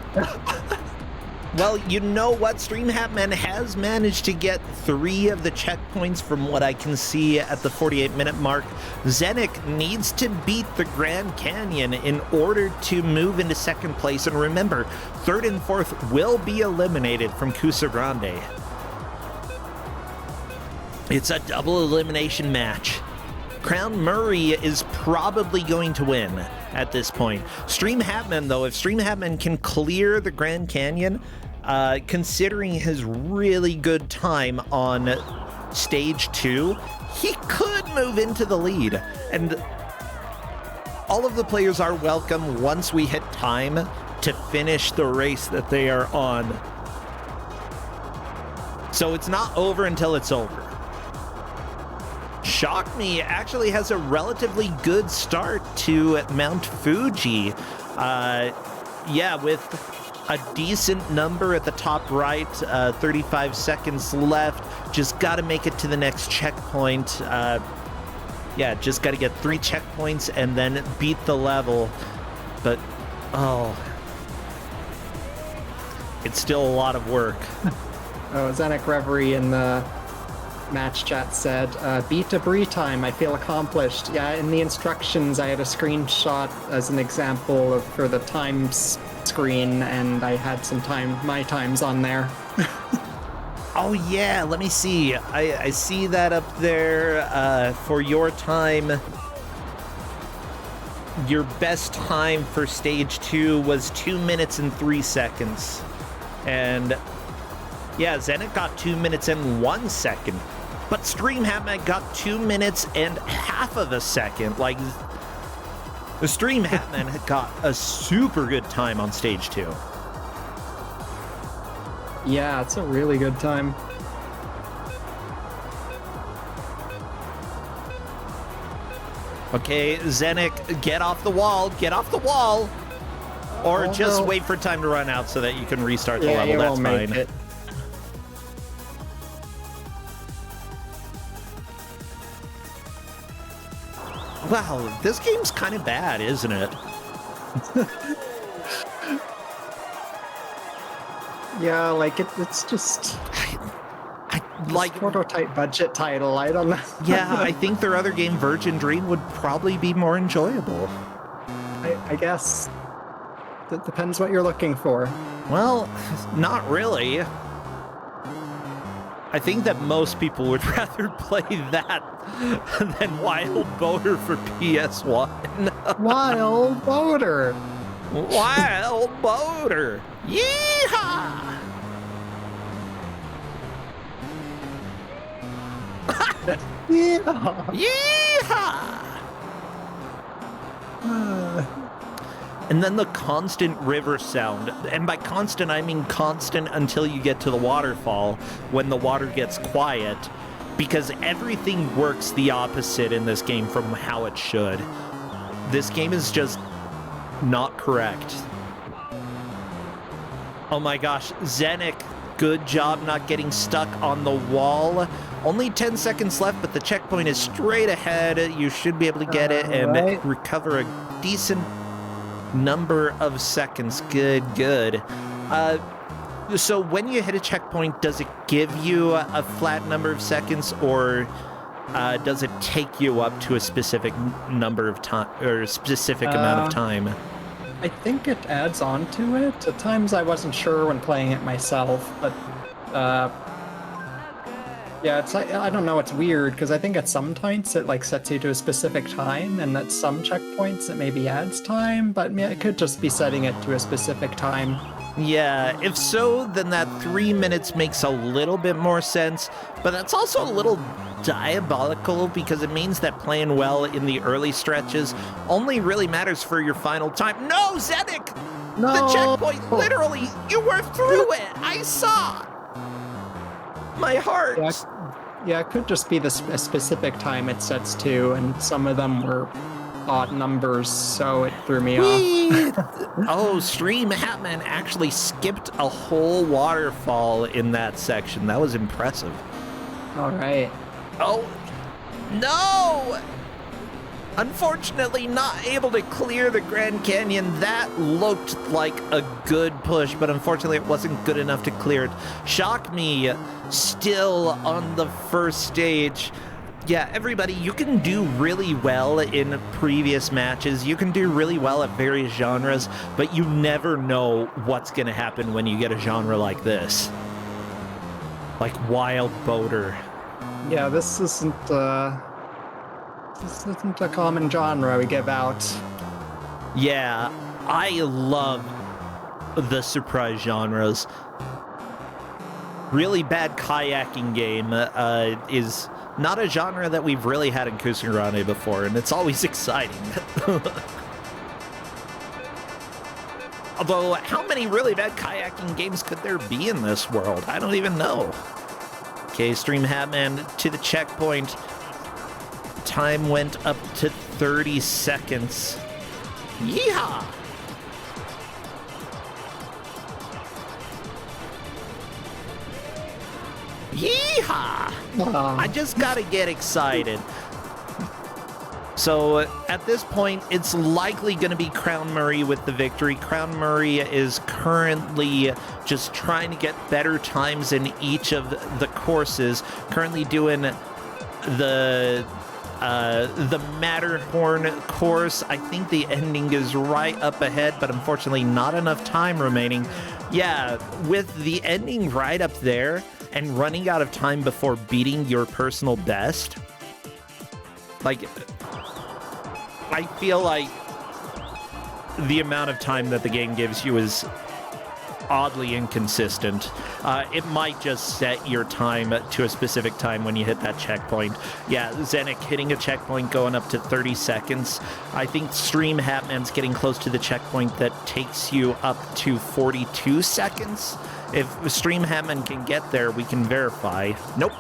Well, you know what? Stream Hatman has managed to get 3 of the checkpoints from what I can see at the 48-minute mark. Zenik needs to beat the Grand Canyon in order to move into second place. And remember, 3rd and 4th will be eliminated from Kusogrand8. It's a double elimination match. Crown Murray is probably going to win at this point. Stream Hatman, though, if Stream Hatman can clear the Grand Canyon, considering his really good time on Stage 2, he could move into the lead. And all of the players are welcome once we hit time to finish the race that they are on. So it's not over until it's over. Shock Me actually has a relatively good start to Mount Fuji. Yeah, with a decent number at the top right. 35 seconds left. Just got to make it to the next checkpoint. Yeah, just got to get 3 checkpoints and then beat the level. But, oh, it's still a lot of work. Oh, Zenek Reverie in the match chat said, beat debris time, I feel accomplished. Yeah, in the instructions, I had a screenshot as an example for the times screen, and I had my times on there. Oh yeah, let me see. I see that up there for your time. Your best time for stage 2 was 2 minutes and 3 seconds. And yeah, Zenit got 2 minutes and 1 second. But Stream Hatman got 2 minutes and half of a second. Like, the Stream Hatman had got a super good time on stage 2. Yeah, it's a really good time. Okay, Zenik, get off the wall, get off the wall! Or just wait for time to run out so that you can restart the level, that's fine. It. Wow, this game's kind of bad, isn't it? Yeah, like it's just like prototype budget title. I don't know. Yeah, I think their other game, Virgin Dream, would probably be more enjoyable. I guess it depends what you're looking for. Well, not really. I think that most people would rather play that than Wild Boater for PS1. Wild Boater! Wild Boater! Yeehaw! Yeah. Yeehaw! And then the constant river sound. And by constant, I mean constant until you get to the waterfall, when the water gets quiet. Because everything works the opposite in this game from how it should. This game is just not correct. Oh my gosh, Zenik, good job not getting stuck on the wall. Only 10 seconds left, but the checkpoint is straight ahead. You should be able to get it and recover a decent number of seconds. Good, good. So when you hit a checkpoint, does it give you a flat number of seconds, or does it take you up to a specific number of time, or a specific amount of time? I think it adds on to it. At times I wasn't sure when playing it myself, but yeah, it's like, I don't know, it's weird, because I think at some points it like sets you to a specific time, and at some checkpoints it maybe adds time, but yeah, it could just be setting it to a specific time. Yeah, if so, then that 3 minutes makes a little bit more sense, but that's also a little diabolical, because it means that playing well in the early stretches only really matters for your final time. No, Zenik! No! The checkpoint, literally, you were through it! I saw! My heart! Yeah, it could just be a specific time it sets to, and some of them were odd numbers, so it threw me off. Oh, Stream Hatman actually skipped a whole waterfall in that section. That was impressive. All right. Oh, no! Unfortunately, not able to clear the Grand Canyon. That looked like a good push, but unfortunately it wasn't good enough to clear it. Shock Me still on the first stage. Yeah, everybody, you can do really well in previous matches. You can do really well at various genres, but you never know what's going to happen when you get a genre like this. Like Wild Boater. Yeah, this isn't a common genre we give out. Yeah, I love the surprise genres. Really bad kayaking game is not a genre that we've really had in Kusogrand8 before, and it's always exciting. Although, how many really bad kayaking games could there be in this world? I don't even know. Okay, Stream Hatman to the checkpoint. Time went up to 30 seconds. Yeehaw! Yeehaw! Wow. I just gotta get excited. So at this point, it's likely going to be Crown Murray with the victory. Crown Murray is currently just trying to get better times in each of the courses. Currently doing the Matterhorn course. I think the ending is right up ahead, but unfortunately not enough time remaining. Yeah, with the ending right up there and running out of time before beating your personal best, like, I feel like the amount of time that the game gives you is oddly inconsistent. It might just set your time to a specific time when you hit that checkpoint. Yeah, Zenik hitting a checkpoint going up to 30 seconds. I think Stream Hatman's getting close to the checkpoint that takes you up to 42 seconds. If Stream Hatman can get there, we can verify. Nope.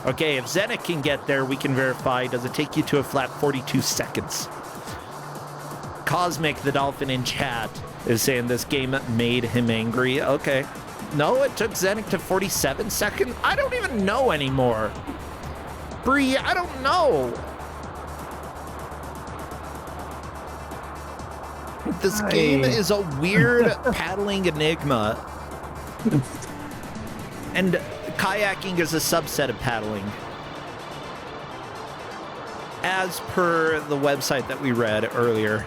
Okay, if Zenik can get there, we can verify. Does it take you to a flat 42 seconds? Cosmic the Dolphin in chat is saying this game made him angry. Okay. No, it took Zenik to 47 seconds? I don't even know anymore. Bree, I don't know. This game is a weird paddling enigma. And kayaking is a subset of paddling. As per the website that we read earlier.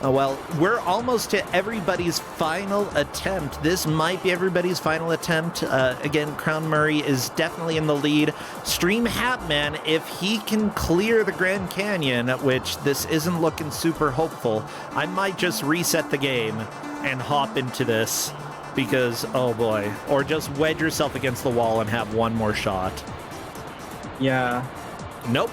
Well, we're almost to everybody's final attempt. This might be everybody's final attempt. Again, Crown Murray is definitely in the lead. Stream Hatman, if he can clear the Grand Canyon, which this isn't looking super hopeful, I might just reset the game and hop into this. Because, oh boy. Or just wedge yourself against the wall and have one more shot. Yeah. Nope.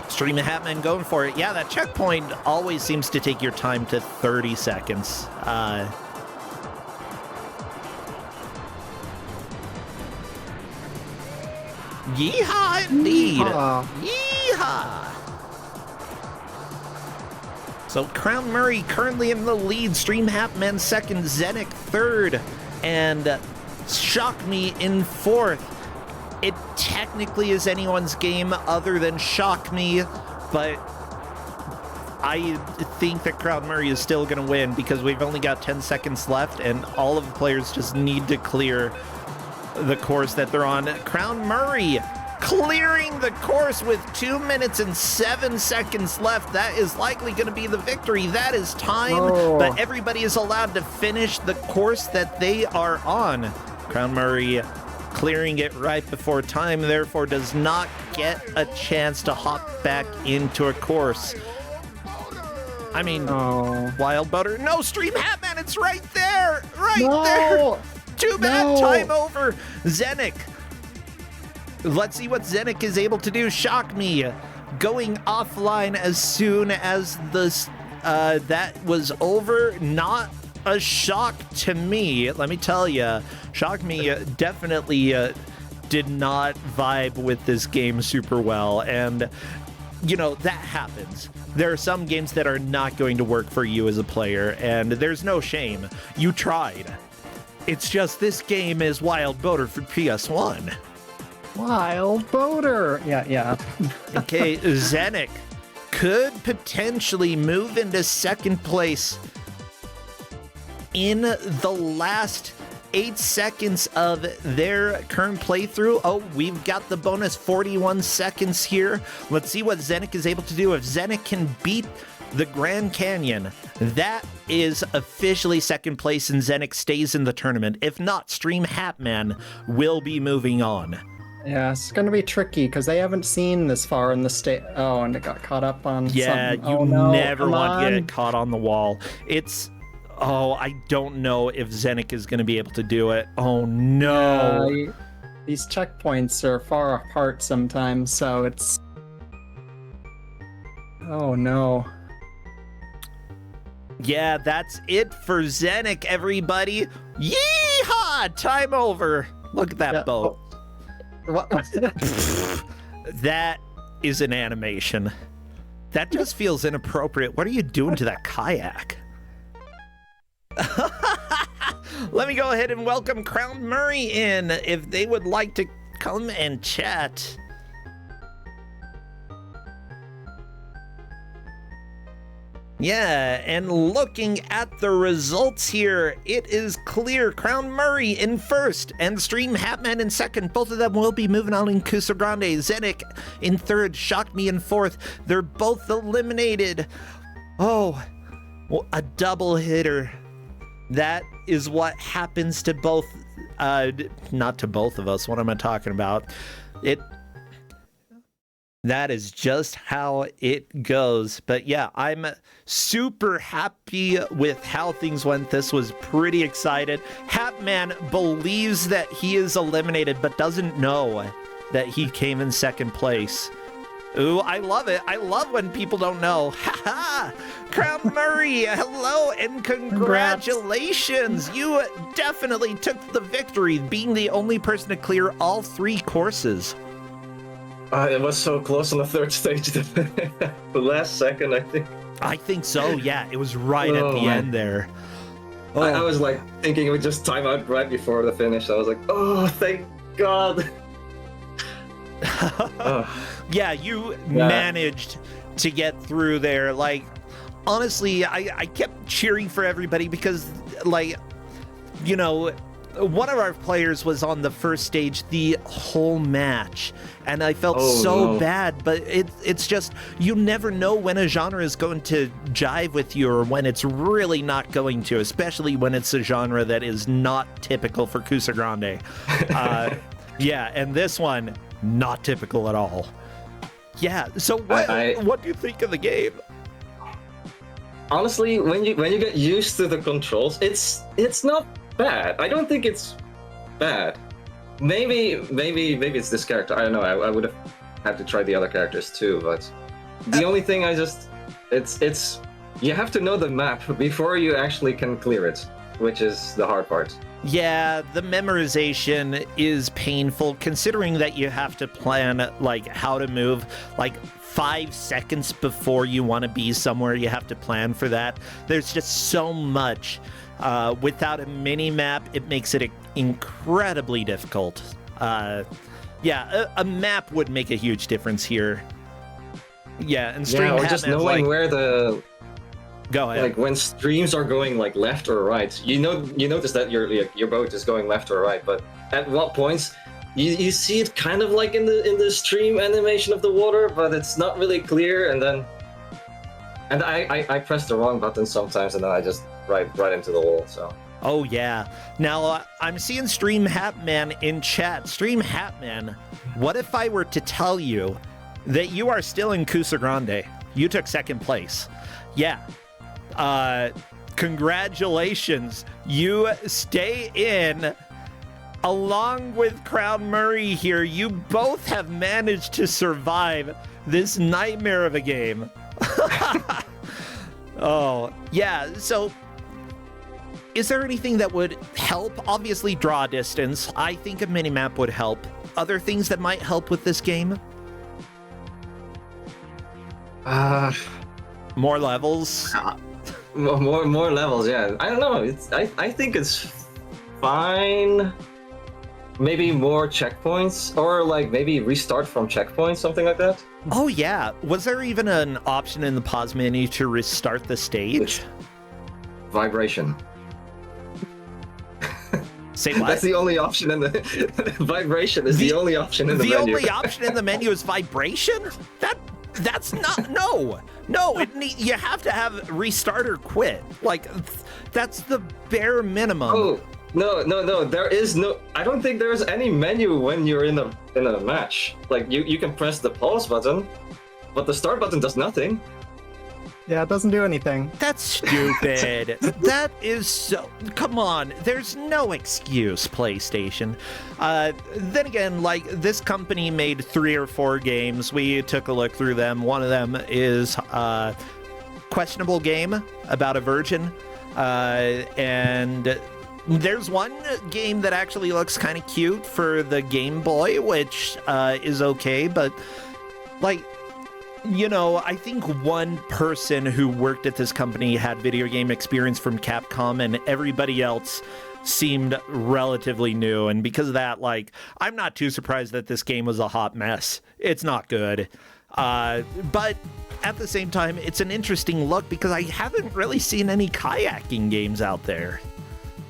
Stream Hatman going for it. Yeah, that checkpoint always seems to take your time to 30 seconds. Yeehaw indeed. Yeehaw. So Crown Murray currently in the lead. Stream Hatman second. Zenik third. And Shock Me in fourth. It technically is anyone's game other than Shock Me, but I think that Crown Murray is still going to win because we've only got 10 seconds left and all of the players just need to clear the course that they're on. Crown Murray clearing the course with 2 minutes and 7 seconds left. That is likely going to be the victory. That is time, but everybody is allowed to finish the course that they are on. Crown Murray clearing it right before time, therefore does not get a chance to hop back into a course. I mean, Wild Boater. No, Stream Hatman, it's right there! Right there! 2 minute time over. Zenik. Let's see what Zenik is able to do. Shock Me going offline as soon as this that was over. Not a shock to me, let me tell you. Shock Me definitely did not vibe with this game super well, and you know, that happens. There are some games that are not going to work for you as a player, and there's no shame. You tried. It's just this game is Wild Boater for PS1. Wild Boater. Yeah. Okay, Zenik could potentially move into second place in the last 8 seconds of their current playthrough. Oh, we've got the bonus 41 seconds here. Let's see what Zenik is able to do. If Zenik can beat the Grand Canyon, that is officially second place and Zenik stays in the tournament. If not, Stream Hatman will be moving on. Yeah, it's going to be tricky because they haven't seen this far in the state. Oh, and it got caught up on something. You never want to get caught on the wall. It's... Oh, I don't know if Zenik is going to be able to do it. Oh, no. These checkpoints are far apart sometimes, so it's... Oh, no. Yeah, that's it for Zenik, everybody. Yeehaw! Time over. Look at that boat. What? That is an animation. That just feels inappropriate. What are you doing to that kayak? Let me go ahead and welcome Crown Murray in if they would like to come and chat. Yeah, and looking at the results here, it is clear Crown Murray in first and Stream Hatman in second. Both of them will be moving on in Kusogrand8. Zenik in third, Shock Me in fourth. They're both eliminated. Oh, well, a double hitter. That is what happens to both, not to both of us. What am I talking about? That is just how it goes. But yeah, I'm super happy with how things went. This was pretty excited. Hatman believes that he is eliminated, but doesn't know that he came in second place. Ooh, I love it. I love when people don't know. Ha ha! Crown Murray, hello and congratulations. Congrats. You definitely took the victory, being the only person to clear all 3 courses. It was so close on the third stage. The last second, I think. I think so, yeah. It was right at the end there. Oh. I was like thinking it would just time out right before the finish. I was like, oh, thank God. Yeah, you managed to get through there. Like, honestly, I kept cheering for everybody because, like, you know, one of our players was on the first stage the whole match, and I felt bad, but it's just, you never know when a genre is going to jive with you or when it's really not going to, especially when it's a genre that is not typical for Kusogrand8. Yeah, and this one, not typical at all. Yeah, so what do you think of the game? Honestly, when you get used to the controls, it's not bad. I don't think it's bad. Maybe it's this character. I don't know. I would have had to try the other characters too, but the only thing it's you have to know the map before you actually can clear it, which is the hard part. Yeah, the memorization is painful considering that you have to plan like how to move like 5 seconds before you want to be somewhere. You have to plan for that. There's just so much. Without a mini-map, it makes it incredibly difficult. Yeah, a map would make a huge difference here. Yeah, and stream or just knowing where the... Go ahead. Like when streams are going like left or right, you notice that your boat is going left or right, but at what points you see it kind of like in the stream animation of the water, but it's not really clear, and I press the wrong button sometimes, and then I just right into the wall. So. Oh yeah. Now I'm seeing Stream Hatman in chat. Stream Hatman, what if I were to tell you that you are still in Kusogrand8? You took second place. Yeah. Congratulations. You stay in along with Crown Murray here. You both have managed to survive this nightmare of a game. Oh, yeah. So is there anything that would help? Obviously, draw distance. I think a minimap would help. Other things that might help with this game? More levels? More levels, yeah. I don't know. I think it's fine. Maybe more checkpoints, or like maybe restart from checkpoints, something like that. Oh yeah. Was there even an option in the pause menu to restart the stage? Vibration. Say what? That's the only option in the vibration is the only option in the menu. The only option in the menu is vibration? That's not no. You have to have restart or quit. Like that's the bare minimum. Oh no. There is no. I don't think there's any menu when you're in a match. Like you can press the pause button, but the start button does nothing. Yeah, it doesn't do anything. That's stupid. That is so... Come on. There's no excuse, PlayStation. Then again, like, this company made 3 or 4 games. We took a look through them. One of them is a questionable game about a virgin. And there's one game that actually looks kind of cute for the Game Boy, which is okay, but, like... You know, I think one person who worked at this company had video game experience from Capcom, and everybody else seemed relatively new, and because of that, like, I'm not too surprised that this game was a hot mess. It's not good. But at the same time, it's an interesting look because I haven't really seen any kayaking games out there.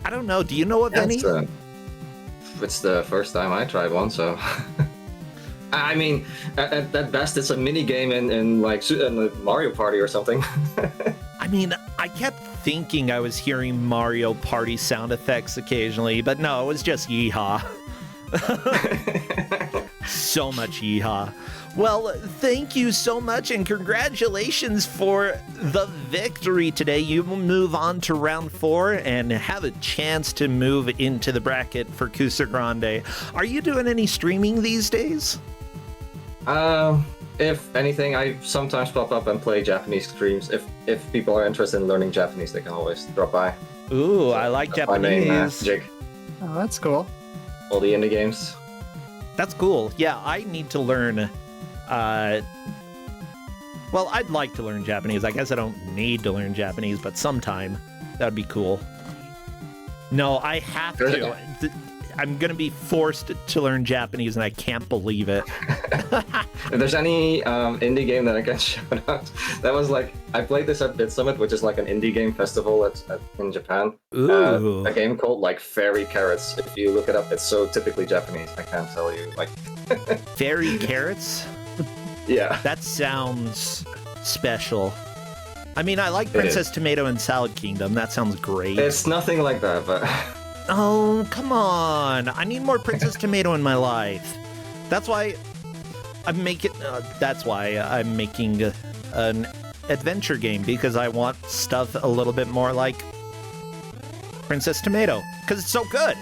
I don't know. Do you know of any? It's the first time I tried one, so... I mean, at best, it's a mini game in Mario Party or something. I mean, I kept thinking I was hearing Mario Party sound effects occasionally, but no, it was just yeehaw. So much yeehaw. Well, thank you so much, and congratulations for the victory today. You will move on to round 4 and have a chance to move into the bracket for Kusogrand8. Are you doing any streaming these days? If anything, I sometimes pop up and play Japanese streams. If people are interested in learning Japanese, they can always drop by. Ooh, so I like Japanese. My main jig. Oh, that's cool. All the indie games. That's cool. Yeah, I need to learn. Well, I'd like to learn Japanese. I guess I don't need to learn Japanese, but sometime that'd be cool. No, I have to. I'm gonna be forced to learn Japanese, and I can't believe it. If there's any indie game that I can shout out, that was like, I played this at Bit Summit, which is like an indie game festival in Japan. Ooh. A game called like Fairy Carrots. If you look it up, it's so typically Japanese. I can't tell you. Like Fairy Carrots? Yeah. That sounds special. I mean, I like Princess Tomato and Salad Kingdom. That sounds great. It's nothing like that, but... Oh, come on. I need more Princess Tomato in my life. That's why I'm making an adventure game, because I want stuff a little bit more like Princess Tomato, because it's so good.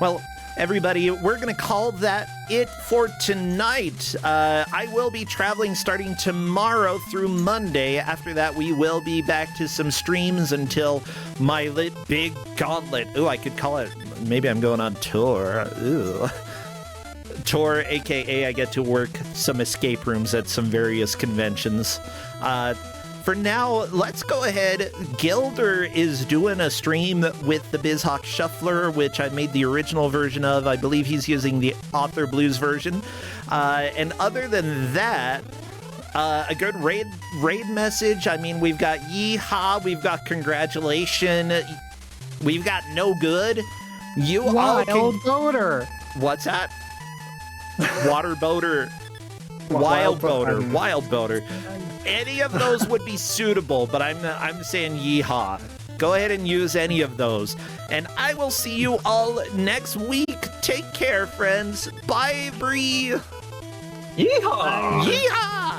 Well, everybody, we're going to call that it for tonight. I will be traveling starting tomorrow through Monday. After that, we will be back to some streams until my big gauntlet. Ooh, I could call it, maybe I'm going on tour. Ooh. Tour, aka I get to work some escape rooms at some various conventions. For now, let's go ahead. Gilder is doing a stream with the BizHawk Shuffler, which I made the original version of. I believe he's using the Author Blues version. And other than that, a good raid message. I mean, we've got Yeehaw, we've got Congratulation, we've got No Good. You Wild all Boater. What's that? Water Boater. Wild Boater. Wild Boater. Any of those would be suitable, but I'm saying yeehaw. Go ahead and use any of those. And I will see you all next week. Take care, friends. Bye, Bree. Yeehaw! Yeehaw!